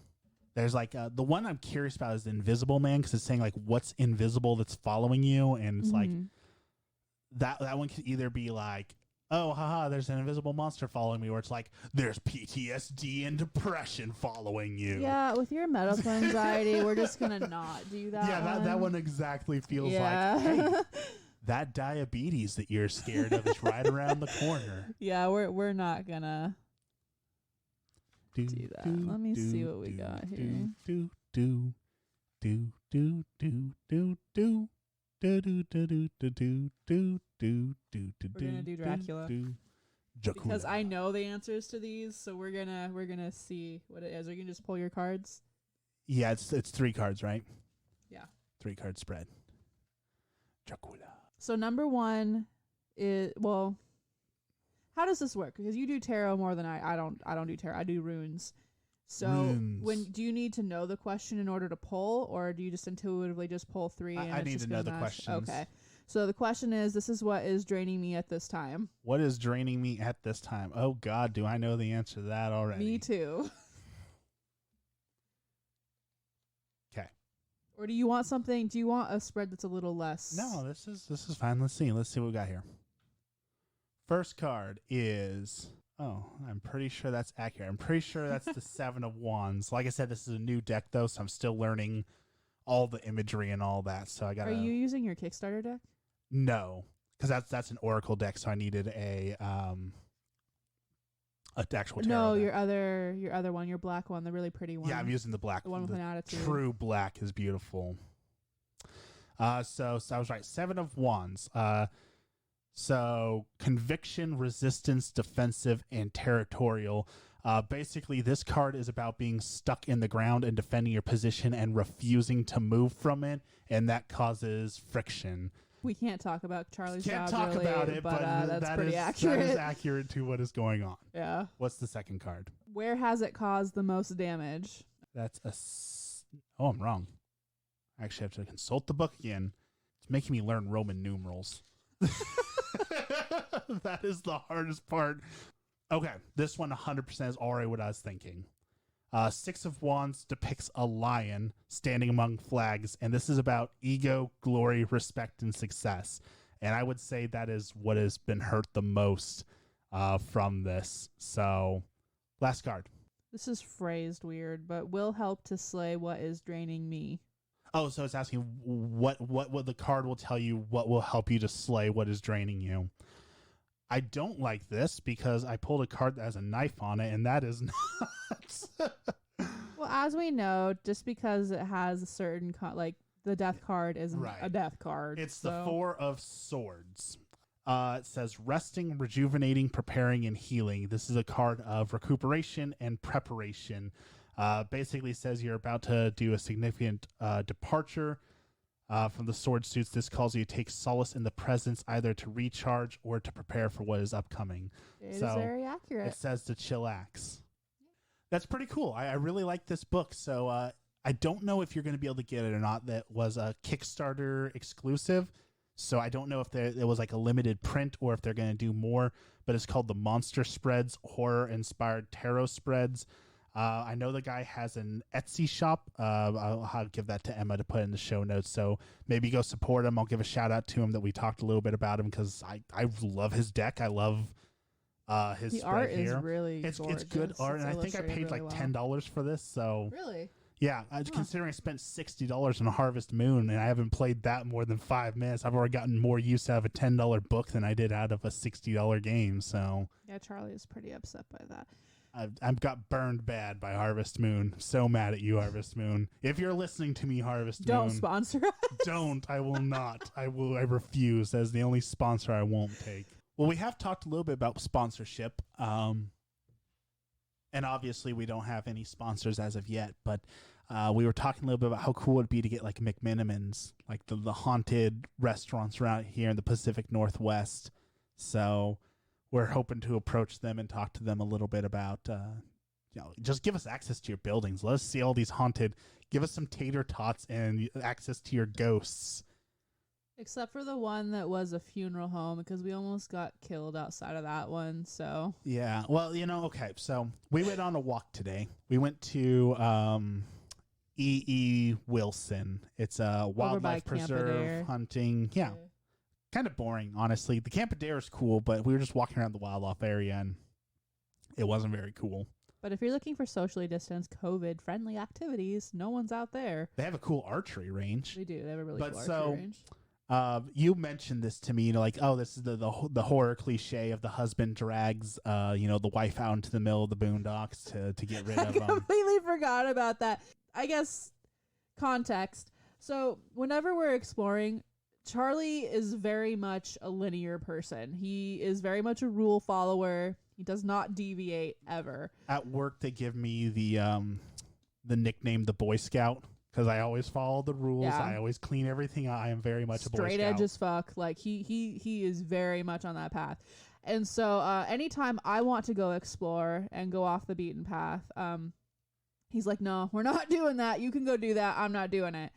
There's like the one I'm curious about is the Invisible Man, because it's saying like what's invisible that's following you, and it's like that one could either be like, oh, haha, there's an invisible monster following me, or it's like there's PTSD and depression following you. Yeah, with your medical anxiety, we're just gonna not do that. Yeah, that one exactly feels like, hey, that diabetes that you're scared of is right around the corner. Yeah, we're not gonna do that. Let me see what we got here. We're gonna do Dracula because I know the answers to these, so we're gonna see what it is. Are you gonna just pull your cards? Yeah, it's 3 cards, right? Yeah, 3 card spread. Dracula. So number 1 is, well, how does this work? Because you do tarot more than I don't do tarot. I do runes. So do you need to know the question in order to pull, or do you just intuitively just pull 3? And I need to know the questions. Okay. So the question is, this is what is draining me at this time. What is draining me at this time? Oh God, do I know the answer to that already? Me too. Okay. Or do you want something? Do you want a spread that's a little less? No, this is fine. Let's see what we got here. First card is, oh, I'm pretty sure that's accurate. I'm pretty sure that's the 7 of Wands. Like I said, this is a new deck though, so I'm still learning all the imagery and all that. So I got. Are you using your Kickstarter deck? No, because that's an Oracle deck, so I needed a actual tarot No, deck. your other one, your black one, the really pretty one. Yeah, I'm using the black. The one with an attitude. True black is beautiful. So I was right. 7 of Wands. So conviction, resistance, defensive, and territorial. Basically, this card is about being stuck in the ground and defending your position and refusing to move from it, and that causes friction. We can't talk about Charlie's Can't job, talk really, about it, but that's pretty accurate. That is accurate to what is going on. Yeah. What's the second card? Where has it caused the most damage? That's oh, I'm wrong. I actually have to consult the book again. It's making me learn Roman numerals. That is the hardest part. Okay, this one 100% is already what I was thinking. 6 of Wands depicts a lion standing among flags, and this is about ego, glory, respect, and success. And I would say that is what has been hurt the most from this. So, last card. This is phrased weird, but will help to slay what is draining me. Oh, so it's asking what the card will tell you what will help you to slay what is draining you. I don't like this because I pulled a card that has a knife on it, and that is not. Well, as we know, just because it has a certain like the death card isn't Right. a death card. It's the 4 of Swords. It says resting, rejuvenating, preparing, and healing. This is a card of recuperation and preparation. Basically says you're about to do a significant departure from the sword suits. This calls you to take solace in the presence, either to recharge or to prepare for what is upcoming. It is very accurate. It says to chillax. That's pretty cool. I really like this book. So I don't know if you're going to be able to get it or not. That was a Kickstarter exclusive. So I don't know if there was like a limited print or if they're going to do more, but it's called the Monster Spreads, Horror-Inspired Tarot Spreads. I know the guy has an Etsy shop. I'll give that to Emma to put in the show notes. So maybe go support him. I'll give a shout out to him that we talked a little bit about him because I love his deck. I love his the spread art here. is really it's gorgeous. good art, It's and I think I paid illustrated like really well. $10 for this. So Really? yeah, considering I spent $60 on a Harvest Moon and I haven't played that more than 5 minutes, I've already gotten more use out of a $10 book than I did out of a $60 game. So Yeah, Charlie is pretty upset by that. I've got burned bad by Harvest Moon. So mad at you, Harvest Moon. If you're listening to me, Harvest Don't Moon, sponsor us. don't. I will not. I refuse. As the only sponsor I won't take. Well, we have talked a little bit about sponsorship. And obviously we don't have any sponsors as of yet, but we were talking a little bit about how cool it'd be to get like McMinimans, like the haunted restaurants around here in the Pacific Northwest. So we're hoping to approach them and talk to them a little bit about, just give us access to your buildings. Let us see all these haunted. Give us some tater tots and access to your ghosts. Except for the one that was a funeral home, because we almost got killed outside of that one. So Yeah. Well, okay. So we went on a walk today. We went to E.E. Wilson. It's a wildlife preserve, Campadere. hunting. Yeah. Kind of boring, honestly. The Campadere is cool, but we were just walking around the wildlife area and it wasn't very cool. But if you're looking for socially distanced, COVID-friendly activities, no one's out there. They have a cool archery range. They do. They have a really But cool so- archery range. You mentioned this to me, like, oh, this is the horror cliche of the husband drags, the wife out into the middle of the boondocks to get rid I of them. completely forgot about that. I guess context. So whenever we're exploring, Charlie is very much a linear person. He is very much a rule follower. He does not deviate ever. At work, they give me the nickname the Boy Scout because I always follow the rules. Yeah. I always clean everything. I am very much a Boy Straight Scout. edge as fuck. Like he is very much on that path. And so anytime I want to go explore and go off the beaten path, he's like, no, we're not doing that. You can go do that. I'm not doing it.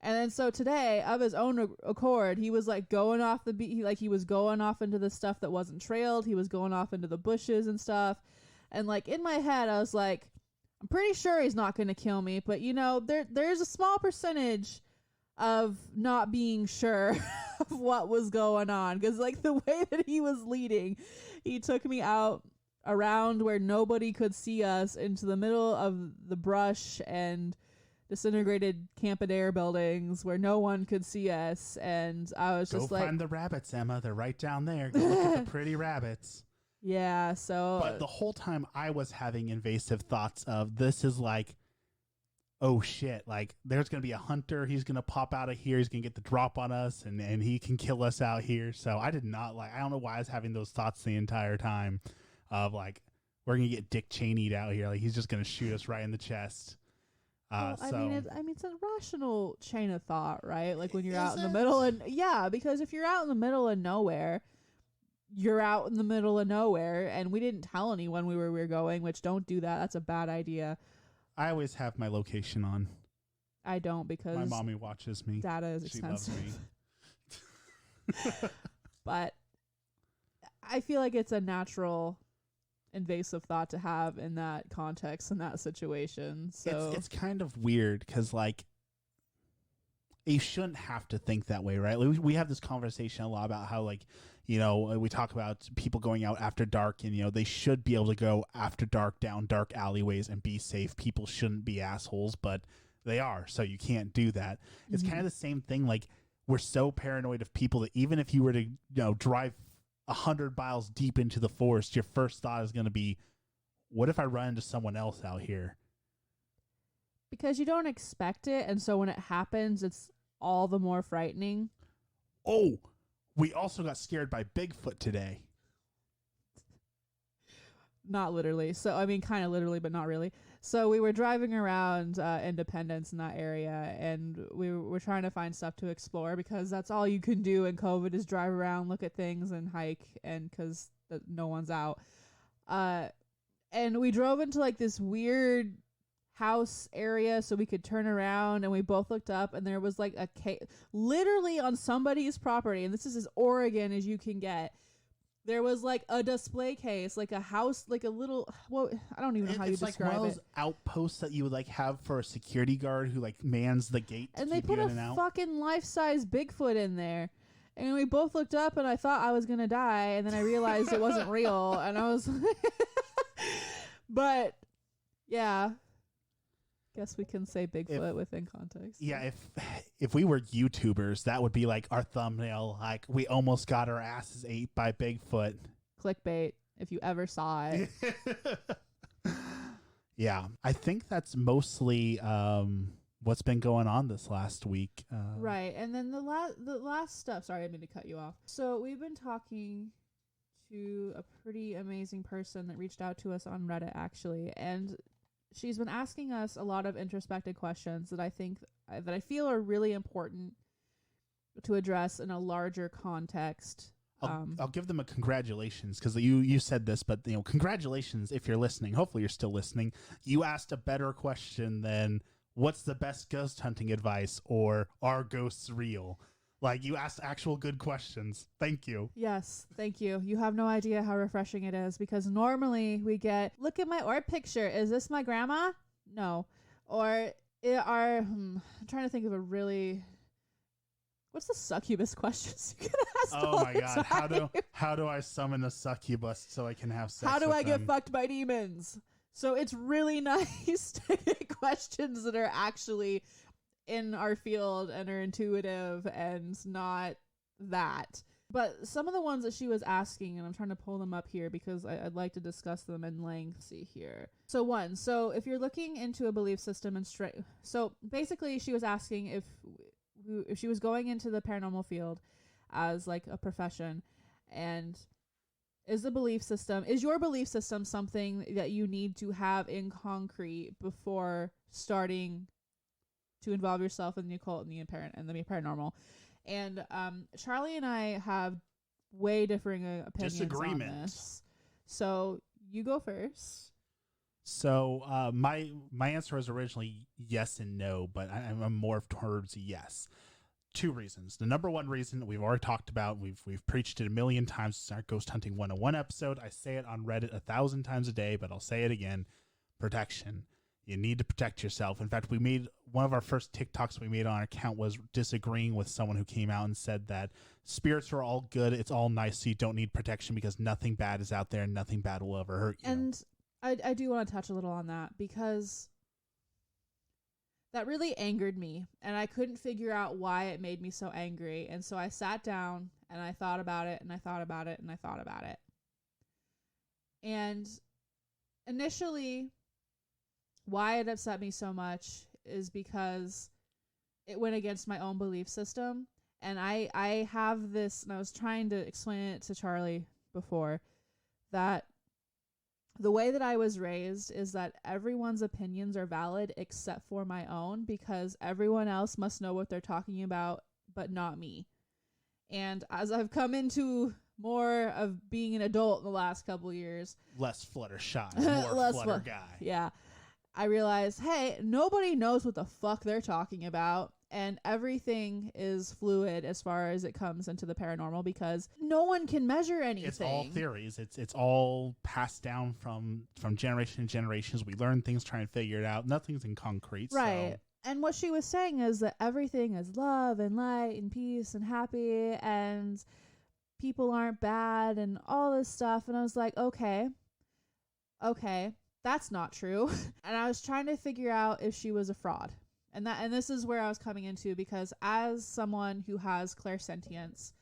And then so today, of his own accord, he was like going off the beat. He was going off into the stuff that wasn't trailed. He was going off into the bushes and stuff. And like in my head, I was like, I'm pretty sure he's not going to kill me. But there's a small percentage of not being sure of what was going on. Because like the way that he was leading, he took me out around where nobody could see us into the middle of the brush and disintegrated Campadere buildings where no one could see us, and I was just like, go find the rabbits, Emma. They're right down there. Go look at the pretty rabbits. Yeah, so But the whole time I was having invasive thoughts of this is like, oh shit, like there's gonna be a hunter. He's gonna pop out of here. He's gonna get the drop on us, and he can kill us out here. So I did not like. I don't know why I was having those thoughts the entire time of like we're gonna get Dick Cheney'd out here. Like he's just gonna shoot us right in the chest. I mean, it's a rational chain of thought, right? Like when you're out in the it? middle, and yeah, because if you're out in the middle of nowhere, you're out in the middle of nowhere, and we didn't tell anyone we were going, which don't do that. That's a bad idea. I always have my location on. I don't because My mommy watches me. data is She loves expensive. me. But I feel like it's a natural invasive thought to have in that context, in that situation. So it's kind of weird because like you shouldn't have to think that way, right? Like, we have this conversation a lot about how like we talk about people going out after dark, and they should be able to go after dark down dark alleyways and be safe. People shouldn't be assholes, but they are, so you can't do that. It's kind of the same thing. Like we're so paranoid of people that even if you were to drive 100 miles deep into the forest, your first thought is going to be, what if I run into someone else out here? because you don't expect it, and so when it happens, it's all the more frightening. Oh, We also got scared by Bigfoot today. Not literally. So, I mean, kind of literally, but not really. So we were driving around Independence in that area, and we were trying to find stuff to explore because that's all you can do in COVID is drive around, look at things, and hike, and because no one's out. And we drove into like this weird house area so we could turn around, and we both looked up, and there was like a literally on somebody's property, and this is as Oregon as you can get. There was like a display case, like a house, like a little, well, I don't even know how you describe it. It's like one of those outposts that you would like have for a security guard who like mans the gate. And they put a fucking life-size Bigfoot in there. And we both looked up, and I thought I was going to die. And then I realized it wasn't real. And I was, but yeah, guess we can say Bigfoot within context. Yeah, if we were YouTubers, that would be like our thumbnail. Like, we almost got our asses ate by Bigfoot. Clickbait, if you ever saw it. Yeah, I think that's mostly what's been going on this last week. Right, and then the last stuff. Sorry, I didn't mean to cut you off. So we've been talking to a pretty amazing person that reached out to us on Reddit, actually, and she's been asking us a lot of introspective questions that I feel are really important to address in a larger context. I'll give them a congratulations, because you said this, but congratulations if you're listening. Hopefully you're still listening. You asked a better question than what's the best ghost hunting advice or are ghosts real? Like, you asked actual good questions. Thank you. Yes, thank you. You have no idea how refreshing it is, because normally we get, look at my orb picture. Is this my grandma? No. Or I'm trying to think of a really, what's the succubus questions you can ask? Oh my God. How do I summon a succubus so I can have sex How do with I them? get fucked by demons? So it's really nice to get questions that are actually in our field and are intuitive and not that. But some of the ones that she was asking, and I'm trying to pull them up here because I'd like to discuss them in length. See here. So if you're looking into a belief system and so basically she was asking if she was going into the paranormal field as like a profession, and is your belief system something that you need to have in concrete before starting to involve yourself in the occult and the paranormal? And Charlie and I have way differing opinions on this. So you go first. So my answer was originally yes and no, but I'm more towards yes. Two reasons. The number one reason we've already talked about, we've preached it a million times. It's our Ghost Hunting 101 episode. I say it on Reddit 1,000 times a day, but I'll say it again. Protection. You need to protect yourself. In fact, we made one of our first TikToks we made on our account was disagreeing with someone who came out and said that spirits are all good. It's all nice. So you don't need protection because nothing bad is out there and nothing bad will ever hurt you. And I do want to touch a little on that because that really angered me, and I couldn't figure out why it made me so angry. And so I sat down and I thought about it, and I thought about it, and I thought about it. And initially, why it upset me so much is because it went against my own belief system. And I have this, and I was trying to explain it to Charlie before, that the way that I was raised is that everyone's opinions are valid except for my own, because everyone else must know what they're talking about, but not me. And as I've come into more of being an adult in the last couple years, less Fluttershy, more Flutter guy. Yeah. I realized, hey, nobody knows what the fuck they're talking about, and everything is fluid as far as it comes into the paranormal because no one can measure anything. It's all theories. It's all passed down from generation to generations. We learn things, try and figure it out. Nothing's in concrete. Right. So. And what she was saying is that everything is love and light and peace and happy and people aren't bad and all this stuff. And I was like, okay, that's not true. And I was trying to figure out if she was a fraud. And this is where I was coming into, because as someone who has clairsentience,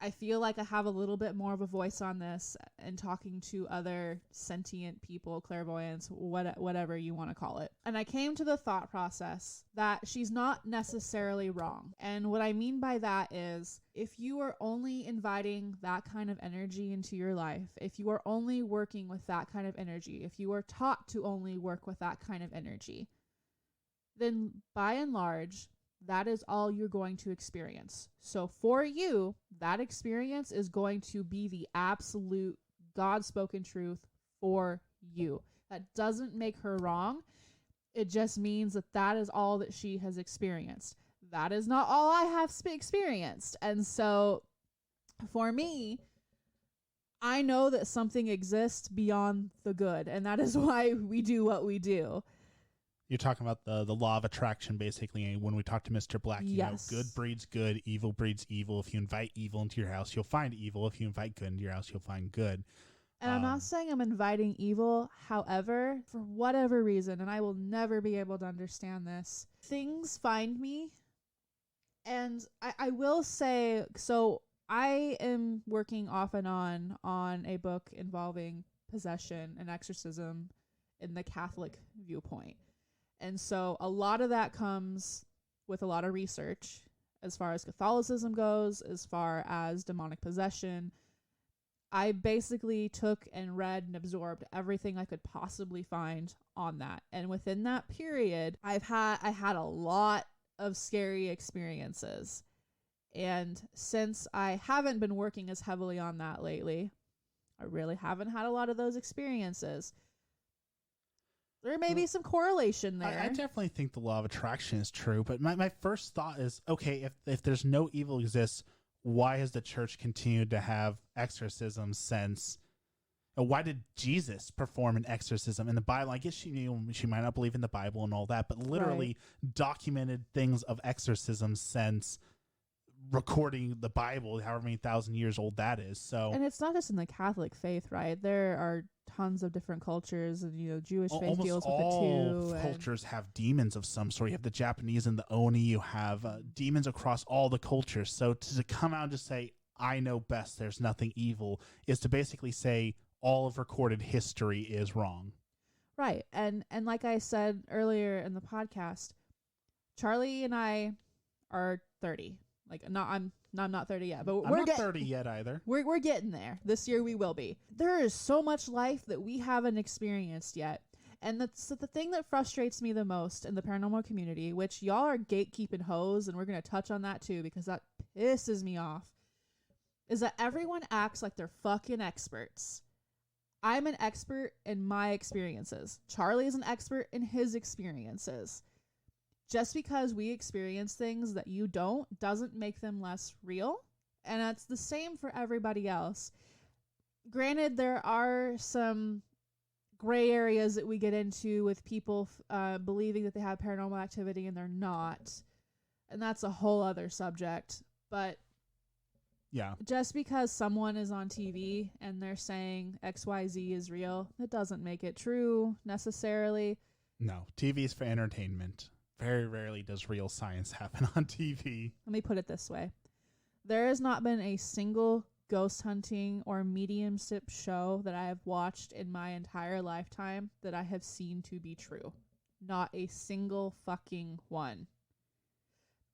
I feel like I have a little bit more of a voice on this and talking to other sentient people, clairvoyants, whatever you want to call it. And I came to the thought process that she's not necessarily wrong. And what I mean by that is, if you are only inviting that kind of energy into your life, if you are only working with that kind of energy, if you are taught to only work with that kind of energy, then by and large, that is all you're going to experience. So for you, that experience is going to be the absolute God-spoken truth for you. That doesn't make her wrong. It just means that that is all that she has experienced. That is not all I have experienced. And so for me, I know that something exists beyond the good, and that is why we do what we do. You're talking about the law of attraction, basically. When we talk to Mr. Black, you know, good breeds good, evil breeds evil. If you invite evil into your house, you'll find evil. If you invite good into your house, you'll find good. And I'm not saying I'm inviting evil. However, for whatever reason, and I will never be able to understand this, things find me. And I will say, so I am working off and on a book involving possession and exorcism in the Catholic viewpoint. And so a lot of that comes with a lot of research as far as Catholicism goes, as far as demonic possession. I basically took and read and absorbed everything I could possibly find on that. And within that period, I had a lot of scary experiences. And since I haven't been working as heavily on that lately, I really haven't had a lot of those experiences. There may be some correlation there. I definitely think the law of attraction is true, but my first thought is, okay, if there's no evil exists, why has the church continued to have exorcisms since? Why did Jesus perform an exorcism in the Bible? I guess she might not believe in the Bible and all that, but literally documented things of exorcisms since recording the Bible, however many thousand years old that is. So, and it's not just in the Catholic faith, right? There are tons of different cultures, and Jewish faith deals with it too. All cultures have demons of some sort. You have the Japanese and the Oni. You have demons across all the cultures. So to come out and just say, "I know best, there's nothing evil," is to basically say all of recorded history is wrong. Right, and like I said earlier in the podcast, Charlie and I are 30. Like, I'm not 30 yet, but I'm not 30 yet either. We're getting there. This year we will be. There is so much life that we haven't experienced yet. And that's the thing that frustrates me the most in the paranormal community, which y'all are gatekeeping hoes, and we're going to touch on that too, because that pisses me off, is that everyone acts like they're fucking experts. I'm an expert in my experiences. Charlie is an expert in his experiences. Just because we experience things that you don't doesn't make them less real. And that's the same for everybody else. Granted, there are some gray areas that we get into with people believing that they have paranormal activity and they're not. And that's a whole other subject. But yeah, just because someone is on TV and they're saying XYZ is real, that doesn't make it true necessarily. No, TV is for entertainment. Very rarely does real science happen on TV. Let me put it this way. There has not been a single ghost hunting or mediumship show that I have watched in my entire lifetime that I have seen to be true. Not a single fucking one.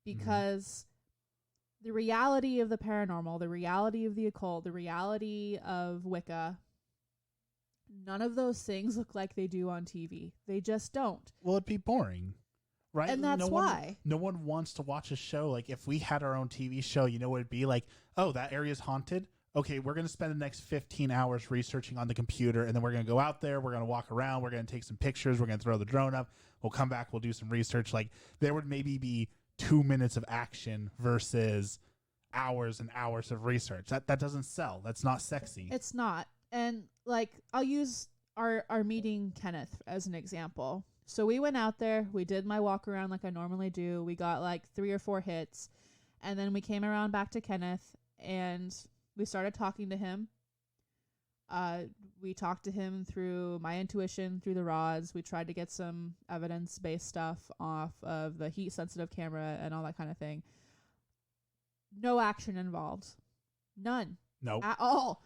Because the reality of the paranormal, the reality of the occult, the reality of Wicca, none of those things look like they do on TV. They just don't. Well, it'd be boring. Right? And that's why. No one wants to watch a show. Like, if we had our own TV show, you know what it'd be like? Oh, that area's haunted? Okay, we're going to spend the next 15 hours researching on the computer, and then we're going to go out there, we're going to walk around, we're going to take some pictures, we're going to throw the drone up, we'll come back, we'll do some research. Like, there would maybe be 2 minutes of action versus hours and hours of research. That doesn't sell. That's not sexy. It's not. And, like, I'll use our meeting Kenneth as an example. So we went out there, we did my walk around like I normally do. We got like 3 or 4 hits. And then we came around back to Kenneth and we started talking to him. We talked to him through my intuition, through the rods. We tried to get some evidence-based stuff off of the heat-sensitive camera and all that kind of thing. No action involved. None. Nope. At all.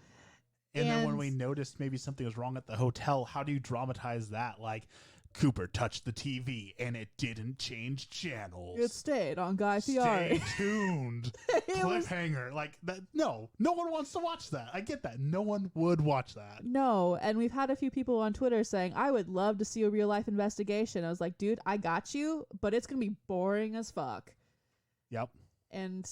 And then when we noticed maybe something was wrong at the hotel, how do you dramatize that? Like, Cooper touched the TV and it didn't change channels. It stayed on Guy Fieri. Stay tuned. Cliffhanger. Like that. No one wants to watch that. I get that. No one would watch that. No. And we've had a few people on Twitter saying, I would love to see a real life investigation. I was like, dude, I got you, but it's going to be boring as fuck. Yep. And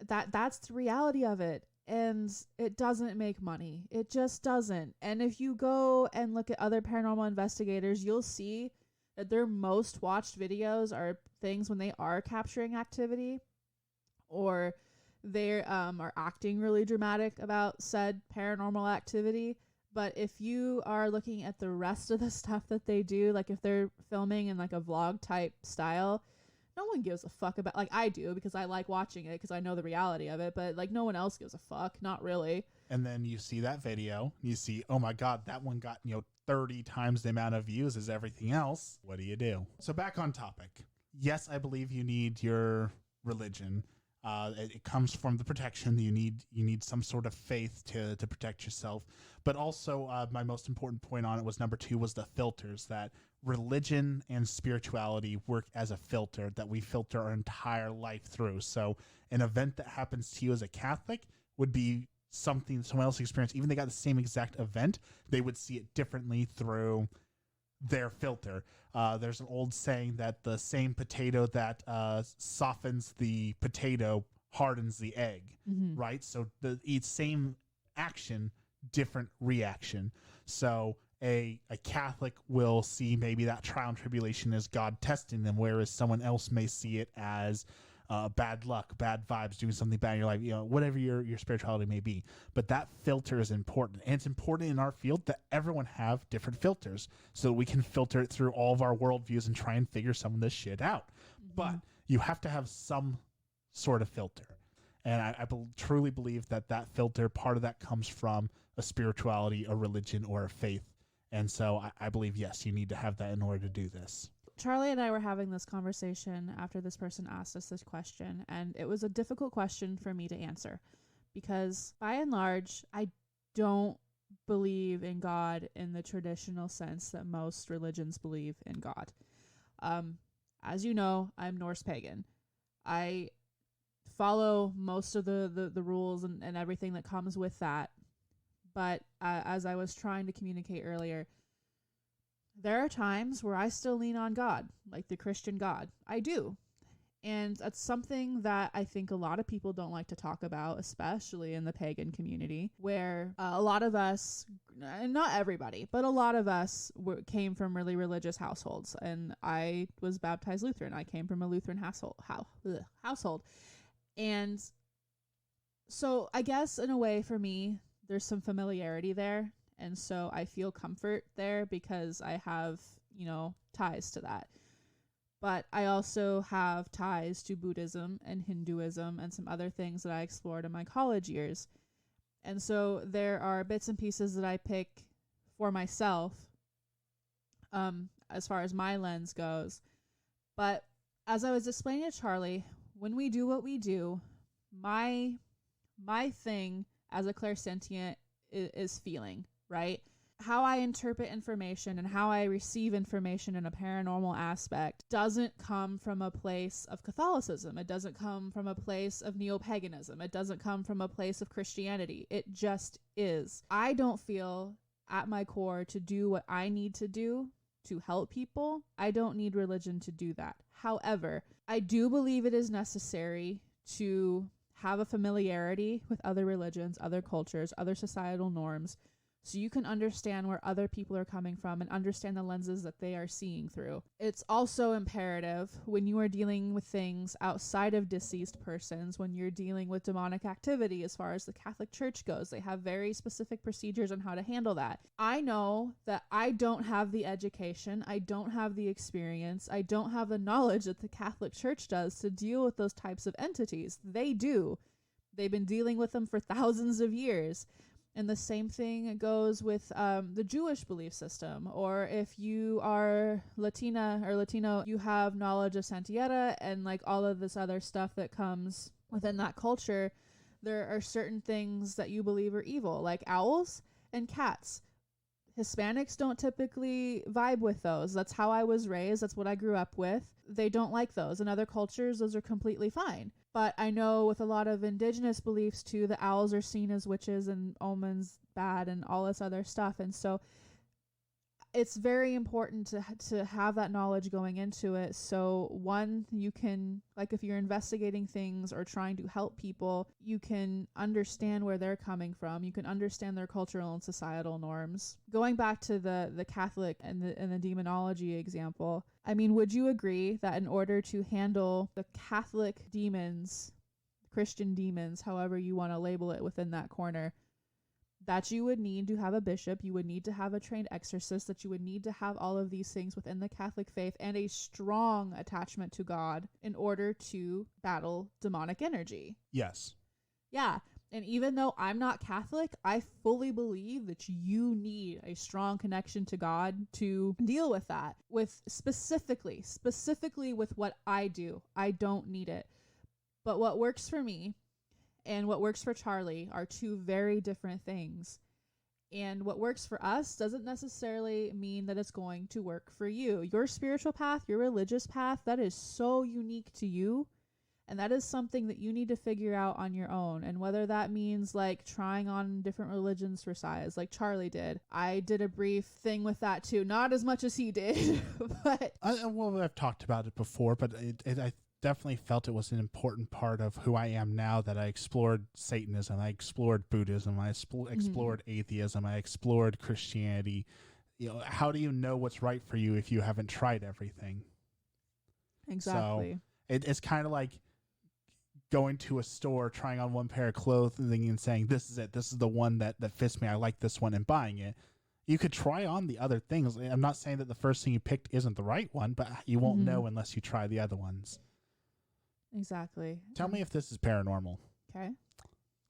that's the reality of it. And it doesn't make money. It just doesn't. And if you go and look at other paranormal investigators, you'll see that their most watched videos are things when they are capturing activity, or they are acting really dramatic about said paranormal activity. But if you are looking at the rest of the stuff that they do, like if they're filming in like a vlog type style, no one gives a fuck about, like I do because I like watching it because I know the reality of it, but like no one else gives a fuck, not really. And then you see that video, you see, oh my God, that one got, 30 times the amount of views as everything else. What do you do? So back on topic. Yes, I believe you need your religion. It comes from the protection. You need some sort of faith to protect yourself. But also my most important point on it was number 2 was the filters, that religion and spirituality work as a filter that we filter our entire life through. So an event that happens to you as a Catholic would be something someone else experienced. Even if they got the same exact event, they would see it differently through their filter. There's an old saying that the same potato that softens the potato hardens the egg, right? So the same action, different reaction. So a Catholic will see maybe that trial and tribulation as God testing them, whereas someone else may see it as bad luck, bad vibes, doing something bad in your life, whatever your spirituality may be. But that filter is important. And it's important in our field that everyone have different filters so that we can filter it through all of our worldviews and try and figure some of this shit out. But you have to have some sort of filter. And I truly believe that filter, part of that comes from a spirituality, a religion, or a faith. And so I believe, yes, you need to have that in order to do this. Charlie and I were having this conversation after this person asked us this question, and it was a difficult question for me to answer because by and large, I don't believe in God in the traditional sense that most religions believe in God. As you know, I'm Norse pagan. I follow most of the rules and everything that comes with that. But as I was trying to communicate earlier, there are times where I still lean on God, like the Christian God. I do. And that's something that I think a lot of people don't like to talk about, especially in the pagan community, where a lot of us, not everybody, but a lot of us came from really religious households. And I was baptized Lutheran. I came from a Lutheran household. And so I guess in a way for me, there's some familiarity there. And so I feel comfort there because I have, ties to that. But I also have ties to Buddhism and Hinduism and some other things that I explored in my college years. And so there are bits and pieces that I pick for myself as far as my lens goes. But as I was explaining to Charlie, when we do what we do, my thing as a clairsentient is feeling, right? How I interpret information and how I receive information in a paranormal aspect doesn't come from a place of Catholicism. It doesn't come from a place of neo-paganism. It doesn't come from a place of Christianity. It just is. I don't feel at my core to do what I need to do to help people. I don't need religion to do that. However, I do believe it is necessary to have a familiarity with other religions, other cultures, other societal norms, so you can understand where other people are coming from and understand the lenses that they are seeing through. It's also imperative when you are dealing with things outside of deceased persons, when you're dealing with demonic activity as far as the Catholic Church goes. They have very specific procedures on how to handle that. I know that I don't have the education, I don't have the experience, I don't have the knowledge that the Catholic Church does to deal with those types of entities. They do. They've been dealing with them for thousands of years. And the same thing goes with the Jewish belief system. Or if you are Latina or Latino, you have knowledge of Santiera and like all of this other stuff that comes within that culture there are certain things that you believe are evil, like owls and cats. Hispanics don't typically vibe with those. That's how I was raised. That's what I grew up with. They don't like those. In other cultures, those are completely fine. But I know with a lot of indigenous beliefs too, the owls are seen as witches and omens bad and all this other stuff. And so it's very important to have that knowledge going into it. So one, you can, like if you're investigating things or trying to help people, you can understand where they're coming from. You can understand their cultural and societal norms. Going back to the Catholic and the demonology example, I mean, would you agree that in order to handle the Catholic demons, Christian demons, however you want to label it within that corner, that you would need to have a bishop, you would need to have a trained exorcist, that you would need to have all of these things within the Catholic faith and a strong attachment to God in order to battle demonic energy? Yes. Yeah. And even though I'm not Catholic, I fully believe that you need a strong connection to God to deal with that. With specifically with what I do. I don't need it. But what works for me and what works for Charlie are two very different things. And what works for us doesn't necessarily mean that it's going to work for you. Your spiritual path, your religious path, that is so unique to you. And that is something that you need to figure out on your own. And whether that means like trying on different religions for size, like Charlie did. I did a brief thing with that too. Not as much as he did, but... Well, I've talked about it before, but I definitely felt it was an important part of who I am now, that I explored Satanism, I explored Buddhism, I explored atheism, I explored Christianity. You know, how do you know what's right for you if you haven't tried everything? Exactly. So it's kind of like going to a store, trying on one pair of clothing and saying, this is it, this is the one that fits me, I like this one, and buying it. You could try on the other things. I'm not saying that the first thing you picked isn't the right one, but you won't know unless you try the other ones. Exactly. Tell me if this is paranormal. Okay.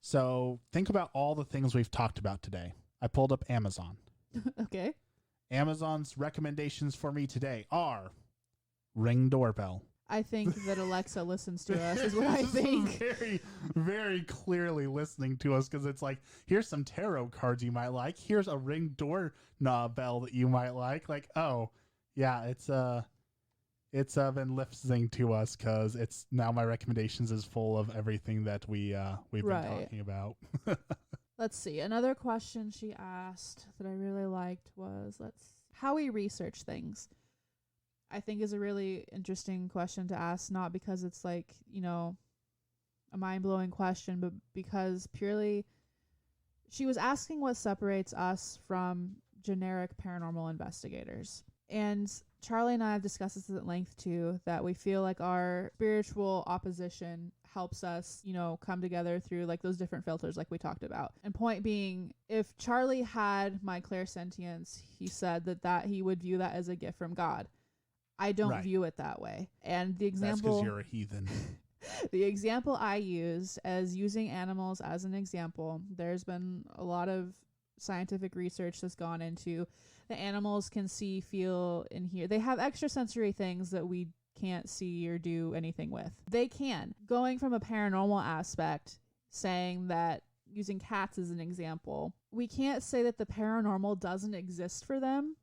So think about all the things we've talked about today. I pulled up Amazon. Okay. Amazon's recommendations for me today are Ring doorbell. I think that Alexa listens to us is what I think. Very, very clearly listening to us, because it's like, here's some tarot cards you might like. Here's a Ring doorbell that you might like. Like, oh, yeah, it's been listening to us, because it's now my recommendations is full of everything that we've been talking about. Let's see. Another question she asked that I really liked was how we research things. I think is a really interesting question to ask, not because it's like, you know, a mind-blowing question, but because purely she was asking what separates us from generic paranormal investigators. And Charlie and I have discussed this at length too, that we feel like our spiritual opposition helps us, you know, come together through like those different filters like we talked about. And point being, if Charlie had my clairsentience, he said that he would view that as a gift from God. I don't view it that way. And the example... That's because you're a heathen. The example I used as using animals as an example, there's been a lot of scientific research that's gone into the animals can see, feel, and hear. They have extrasensory things that we can't see or do anything with. They can. Going from a paranormal aspect, saying that, using cats as an example, we can't say that the paranormal doesn't exist for them,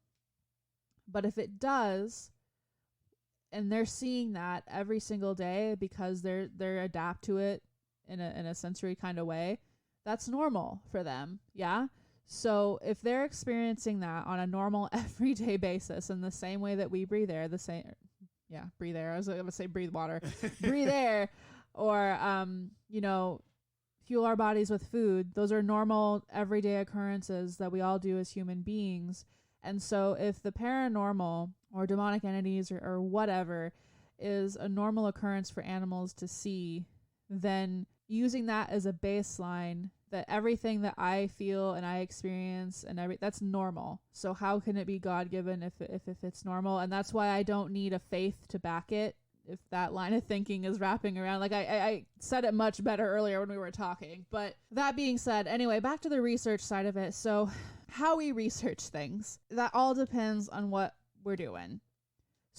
but if it does, and they're seeing that every single day because they're adapt to it in a sensory kind of way, that's normal for them. Yeah. So if they're experiencing that on a normal everyday basis in the same way that we breathe air, breathe air. I was going to say breathe water, breathe air, or, you know, fuel our bodies with food. Those are normal everyday occurrences that we all do as human beings. And so if the paranormal or demonic entities or whatever is a normal occurrence for animals to see, then using that as a baseline, that everything that I feel and I experience and that's normal. So how can it be God-given if it's normal? And that's why I don't need a faith to back it, if that line of thinking is wrapping around. Like I said it much better earlier when we were talking. But that being said, anyway, back to the research side of it. So how we research things, that all depends on what we're doing.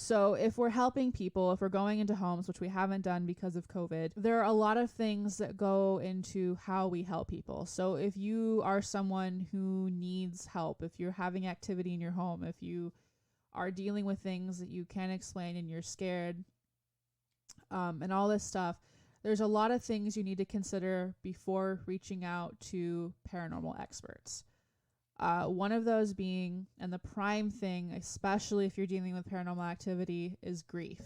So if we're helping people, if we're going into homes, which we haven't done because of COVID, there are a lot of things that go into how we help people. So if you are someone who needs help, if you're having activity in your home, if you are dealing with things that you can't explain and you're scared, and all this stuff, there's a lot of things you need to consider before reaching out to paranormal experts. One of those being, and the prime thing, especially if you're dealing with paranormal activity, is grief.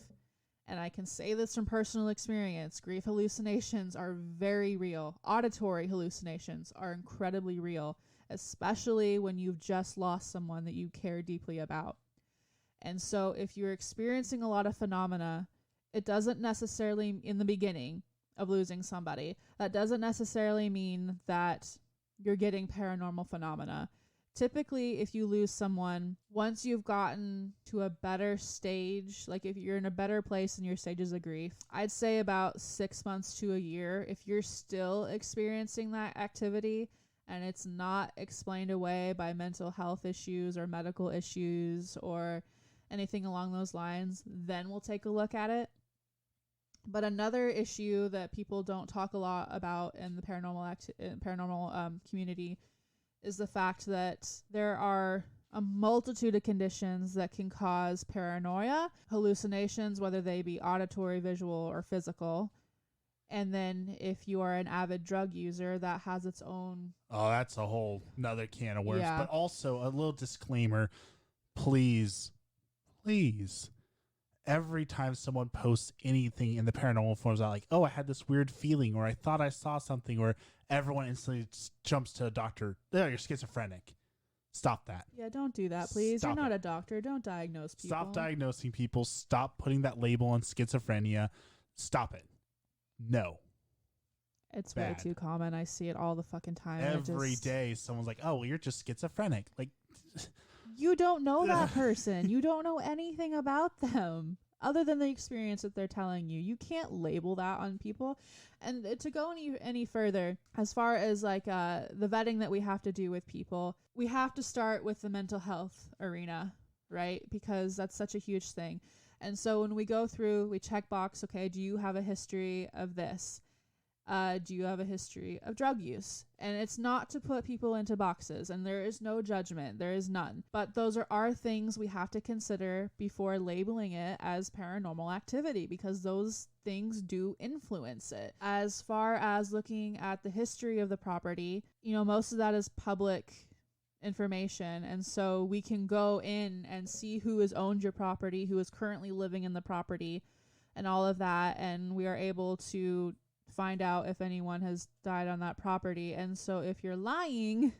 And I can say this from personal experience. Grief hallucinations are very real. Auditory hallucinations are incredibly real, especially when you've just lost someone that you care deeply about. And so if you're experiencing a lot of phenomena, it doesn't necessarily, in the beginning of losing somebody, that doesn't necessarily mean that you're getting paranormal phenomena. Typically, if you lose someone, once you've gotten to a better stage, like if you're in a better place in your stages of grief, I'd say about 6 months to a year, if you're still experiencing that activity and it's not explained away by mental health issues or medical issues or anything along those lines, then we'll take a look at it. But another issue that people don't talk a lot about in the paranormal community is the fact that there are a multitude of conditions that can cause paranoia, hallucinations, whether they be auditory, visual, or physical. And then if you are an avid drug user, that has its own... Oh, that's a whole nother can of worms. Yeah. But also, a little disclaimer, please, every time someone posts anything in the paranormal forums, I'm like, oh, I had this weird feeling, or I thought I saw something, or everyone instantly jumps to a doctor. Oh, you're schizophrenic. Stop that. Yeah, don't do that, please. Stop You're not it. a doctor. Don't diagnose people. Stop diagnosing people. Stop putting that label on schizophrenia. Stop it. No. It's way Bad. too common. I see it all the fucking time. Every day, someone's like, oh, well, you're just schizophrenic. Like, you don't know that person. You don't know anything about them other than the experience that they're telling you. You can't label that on people. And to go any further, as far as like the vetting that we have to do with people, we have to start with the mental health arena, right? Because that's such a huge thing. And so when we go through, we check box, okay, do you have a history of this? Do you have a history of drug use? And it's not to put people into boxes, and there is no judgment. There is none. But those are things we have to consider before labeling it as paranormal activity, because those things do influence it. As far as looking at the history of the property, most of that is public information, and so we can go in and see who has owned your property, who is currently living in the property, and all of that, and we are able to find out if anyone has died on that property. And so if you're lying,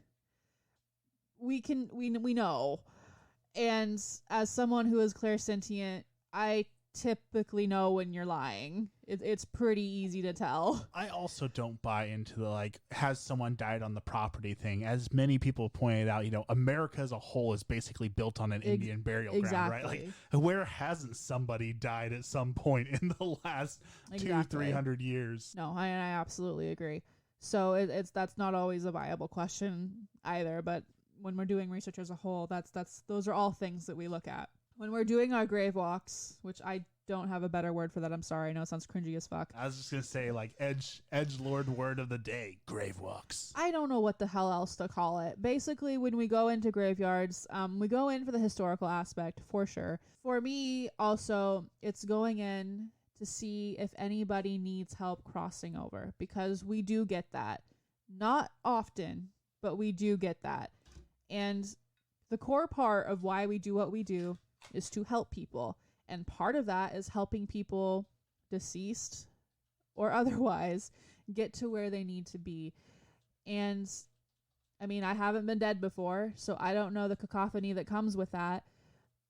we know. And as someone who is clairsentient, I typically know when you're lying. It's pretty easy to tell. I also don't buy into the, like, has someone died on the property thing. As many people pointed out, America as a whole is basically built on an Indian burial ground, right? Like, where hasn't somebody died at some point in the last 200-300 years? No, I absolutely agree. So that's not always a viable question either. But when we're doing research as a whole, those are all things that we look at. When we're doing our grave walks, which I don't have a better word for that, I'm sorry, I know it sounds cringy as fuck. I was just gonna say, like, edgelord word of the day, grave walks. I don't know what the hell else to call it. Basically, when we go into graveyards, we go in for the historical aspect, for sure. For me, also, it's going in to see if anybody needs help crossing over, because we do get that. Not often, but we do get that. And the core part of why we do what we do is to help people. And part of that is helping people, deceased or otherwise, get to where they need to be. And I mean, I haven't been dead before, so I don't know the cacophony that comes with that.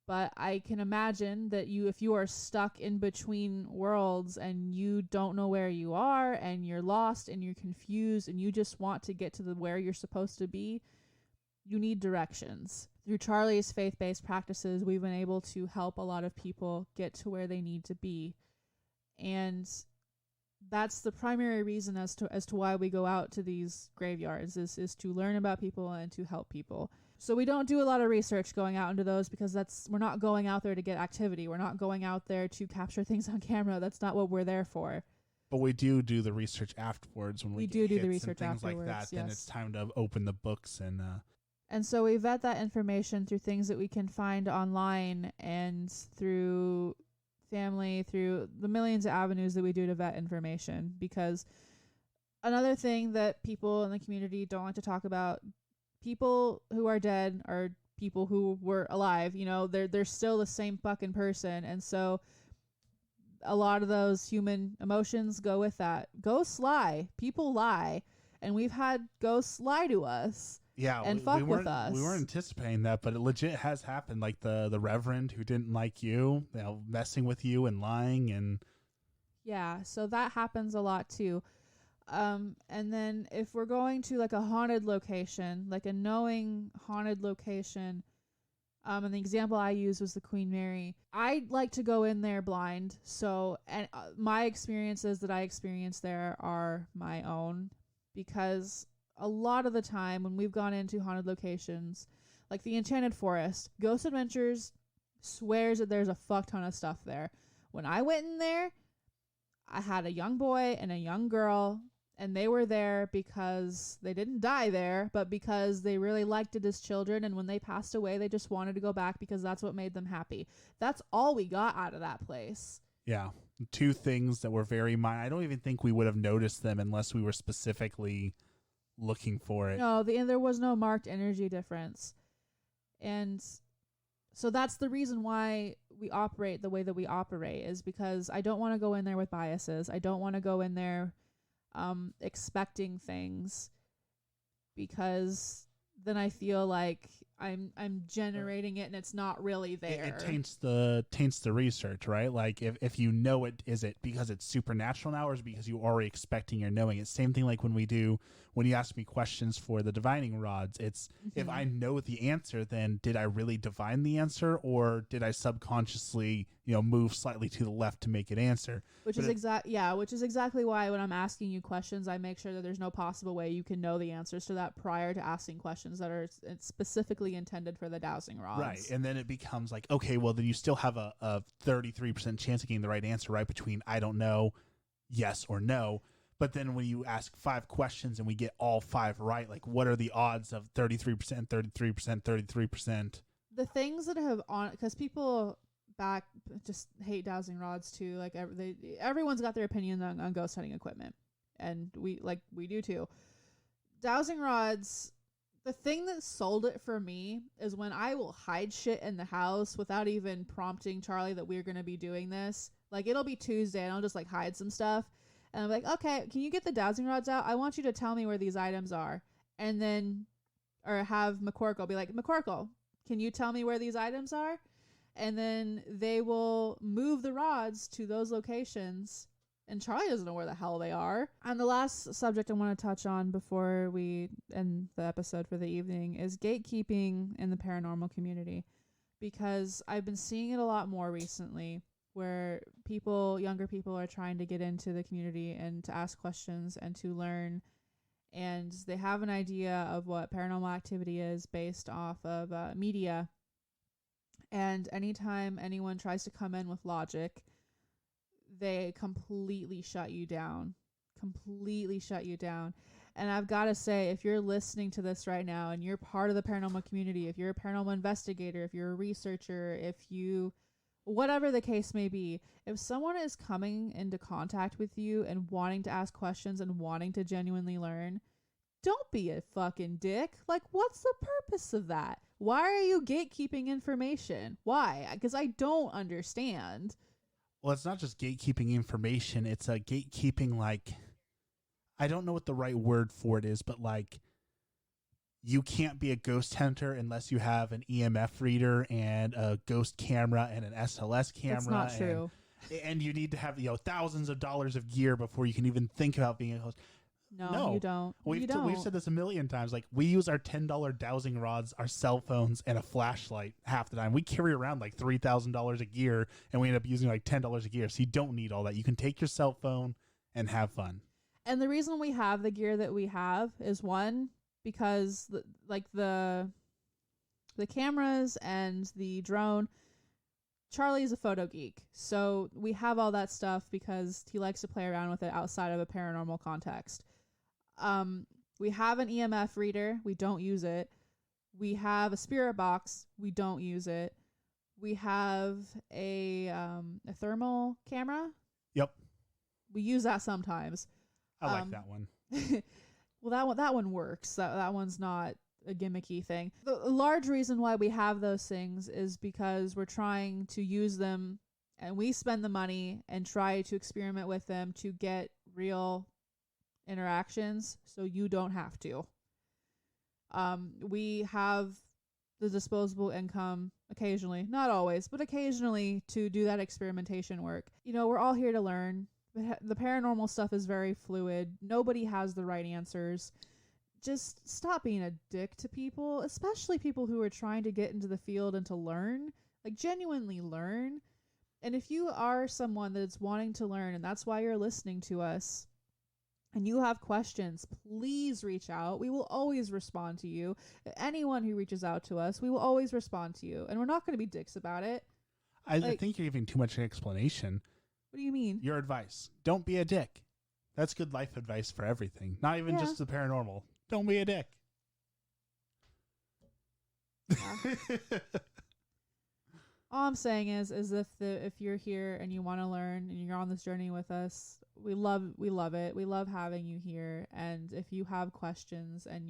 But I can imagine that if you are stuck in between worlds and you don't know where you are and you're lost and you're confused and you just want to get to where you're supposed to be, you need directions. Through Charlie's faith-based practices, we've been able to help a lot of people get to where they need to be. And that's the primary reason as to why we go out to these graveyards is to learn about people and to help people. So we don't do a lot of research going out into those because we're not going out there to get activity. We're not going out there to capture things on camera. That's not what we're there for. But we do the research afterwards when we do get the hits research and things afterwards, like that. Then yes. it's time to open the books And so we vet that information through things that we can find online and through family, through the millions of avenues that we do to vet information. Because another thing that people in the community don't like to talk about, people who are dead are people who were alive. You know, they're still the same fucking person. And so a lot of those human emotions go with that. Ghosts lie. People lie. And we've had ghosts lie to us. Yeah, and fuck with us. We weren't anticipating that, but it legit has happened. Like the Reverend who didn't like you, messing with you and lying and. Yeah, so that happens a lot too. And then if we're going to like a haunted location, like a knowing haunted location, and the example I used was the Queen Mary. I like to go in there blind. So, and my experiences that I experienced there are my own, because a lot of the time when we've gone into haunted locations, like the Enchanted Forest, Ghost Adventures swears that there's a fuck ton of stuff there. When I went in there, I had a young boy and a young girl, and they were there because they didn't die there, but because they really liked it as children, and when they passed away, they just wanted to go back because that's what made them happy. That's all we got out of that place. Yeah, two things that were very minor. I don't even think we would have noticed them unless we were specifically looking for it. No, there was no marked energy difference. And so that's the reason why we operate the way that we operate, is because I don't want to go in there with biases. I don't want to go in there expecting things, because then I feel like I'm generating it and it's not really there. It taints the research, right? Like if you know it, is it because it's supernatural now, or is it because you already expecting or knowing it? Same thing like when you ask me questions for the divining rods, it's if I know the answer, then did I really divine the answer, or did I subconsciously move slightly to the left to make it answer? Which is exactly why when I'm asking you questions, I make sure that there's no possible way you can know the answers to that prior to asking questions that are specifically intended for the dowsing rods. Right, and then it becomes like, okay, well then you still have a 33% chance of getting the right answer, right, between I don't know, yes or no. But then when you ask 5 questions and we get all 5 right, like what are the odds of 33%, 33%, 33%? The things that have because people back just hate dowsing rods too. Like everyone's got their opinion on ghost hunting equipment, and we do too. Dowsing rods. The thing that sold it for me is when I will hide shit in the house without even prompting Charlie that we're going to be doing this. Like, it'll be Tuesday and I'll just like hide some stuff. And I'm like, okay, can you get the dowsing rods out? I want you to tell me where these items are. And then, or have McCorkle be like, McCorkle, can you tell me where these items are? And then they will move the rods to those locations. And Charlie doesn't know where the hell they are. And the last subject I want to touch on before we end the episode for the evening is gatekeeping in the paranormal community. Because I've been seeing it a lot more recently, where younger people are trying to get into the community and to ask questions and to learn. And they have an idea of what paranormal activity is based off of media. And anytime anyone tries to come in with logic, they completely shut you down. And I've got to say, if you're listening to this right now and you're part of the paranormal community, if you're a paranormal investigator, if you're a researcher, whatever the case may be, if someone is coming into contact with you and wanting to ask questions and wanting to genuinely learn, don't be a fucking dick. Like, what's the purpose of that? Why are you gatekeeping information? Why? Because I don't understand. Well, it's not just gatekeeping information. It's a gatekeeping, like, I don't know what the right word for it is, but like, you can't be a ghost hunter unless you have an EMF reader and a ghost camera and an SLS camera. That's not true. And you need to have thousands of dollars of gear before you can even think about being a host. No, you don't. We've said this a million times. Like, we use our $10 dowsing rods, our cell phones, and a flashlight half the time. We carry around like $3,000 of gear, and we end up using like $10 of gear. So you don't need all that. You can take your cell phone and have fun. And the reason we have the gear that we have is, one, because the cameras and the drone, Charlie is a photo geek. So we have all that stuff because he likes to play around with it outside of a paranormal context. We have an EMF reader. We don't use it. We have a spirit box. We don't use it. We have a thermal camera. Yep. We use that sometimes. I like that one. Well, that one works. That one's not a gimmicky thing. The large reason why we have those things is because we're trying to use them, and we spend the money and try to experiment with them to get real interactions, so you don't have to. We have the disposable income occasionally, not always, but occasionally, to do that experimentation work. You know, we're all here to learn. The paranormal stuff is very fluid. Nobody has the right answers. Just stop being a dick to people, especially people who are trying to get into the field and to learn, like genuinely learn. And if you are someone that's wanting to learn and that's why you're listening to us and you have questions, please reach out. We will always respond to you. Anyone who reaches out to us, we will always respond to you. And we're not going to be dicks about it. I think you're giving too much explanation. What do you mean? Your advice. Don't be a dick. That's good life advice for everything. Not even just the paranormal. Don't be a dick. Yeah. All I'm saying is if you're here and you want to learn and you're on this journey with us, we love it. We love having you here. And if you have questions and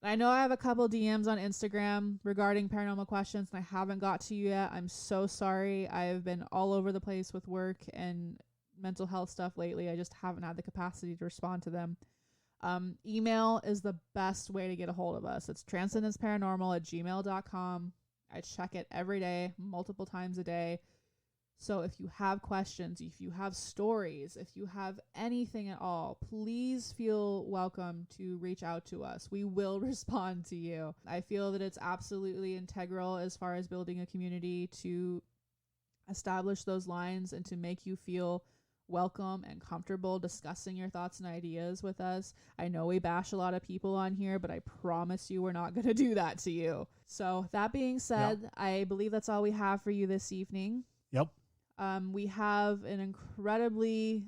I know I have a couple DMs on Instagram regarding paranormal questions and I haven't got to you yet. I'm so sorry. I've been all over the place with work and mental health stuff lately. I just haven't had the capacity to respond to them. Email is the best way to get a hold of us. It's transcendenceparanormal@gmail.com. I check it every day, multiple times a day. So if you have questions, if you have stories, if you have anything at all, please feel welcome to reach out to us. We will respond to you. I feel that it's absolutely integral as far as building a community to establish those lines and to make you feel welcome and comfortable discussing your thoughts and ideas with us. I know we bash a lot of people on here, but I promise you we're not going to do that to you. So that being said, I believe that's all we have for you this evening. Yep. We have an incredibly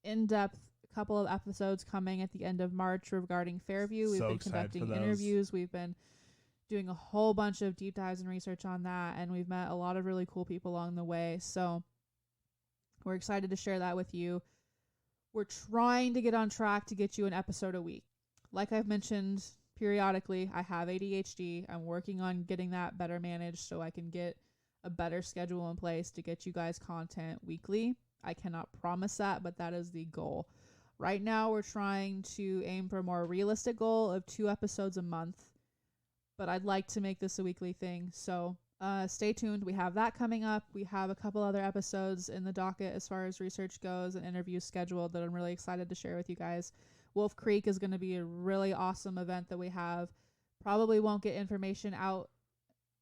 in-depth couple of episodes coming at the end of March regarding Fairview. We've been conducting interviews. We've been doing a whole bunch of deep dives and research on that, and we've met a lot of really cool people along the way. So we're excited to share that with you. We're trying to get on track to get you an episode a week. Like I've mentioned periodically, I have ADHD. I'm working on getting that better managed so I can get a better schedule in place to get you guys content weekly. I cannot promise that, but that is the goal. Right now, we're trying to aim for a more realistic goal of 2 episodes a month, but I'd like to make this a weekly thing. So stay tuned. We have that coming up. We have a couple other episodes in the docket as far as research goes and interviews scheduled that I'm really excited to share with you guys. Wolf Creek is going to be a really awesome event that we have. Probably won't get information out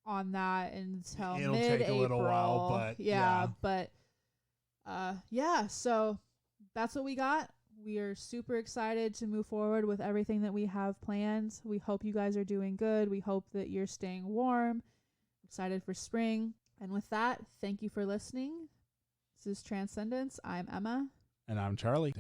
on that until It'll mid-April. take a little while, but so that's what we got. We are super excited to move forward with everything that we have planned. We hope you guys are doing good. We hope that you're staying warm. Excited for spring. And with that, thank you for listening. This is Transcendence. I'm Emma. And I'm Charlie.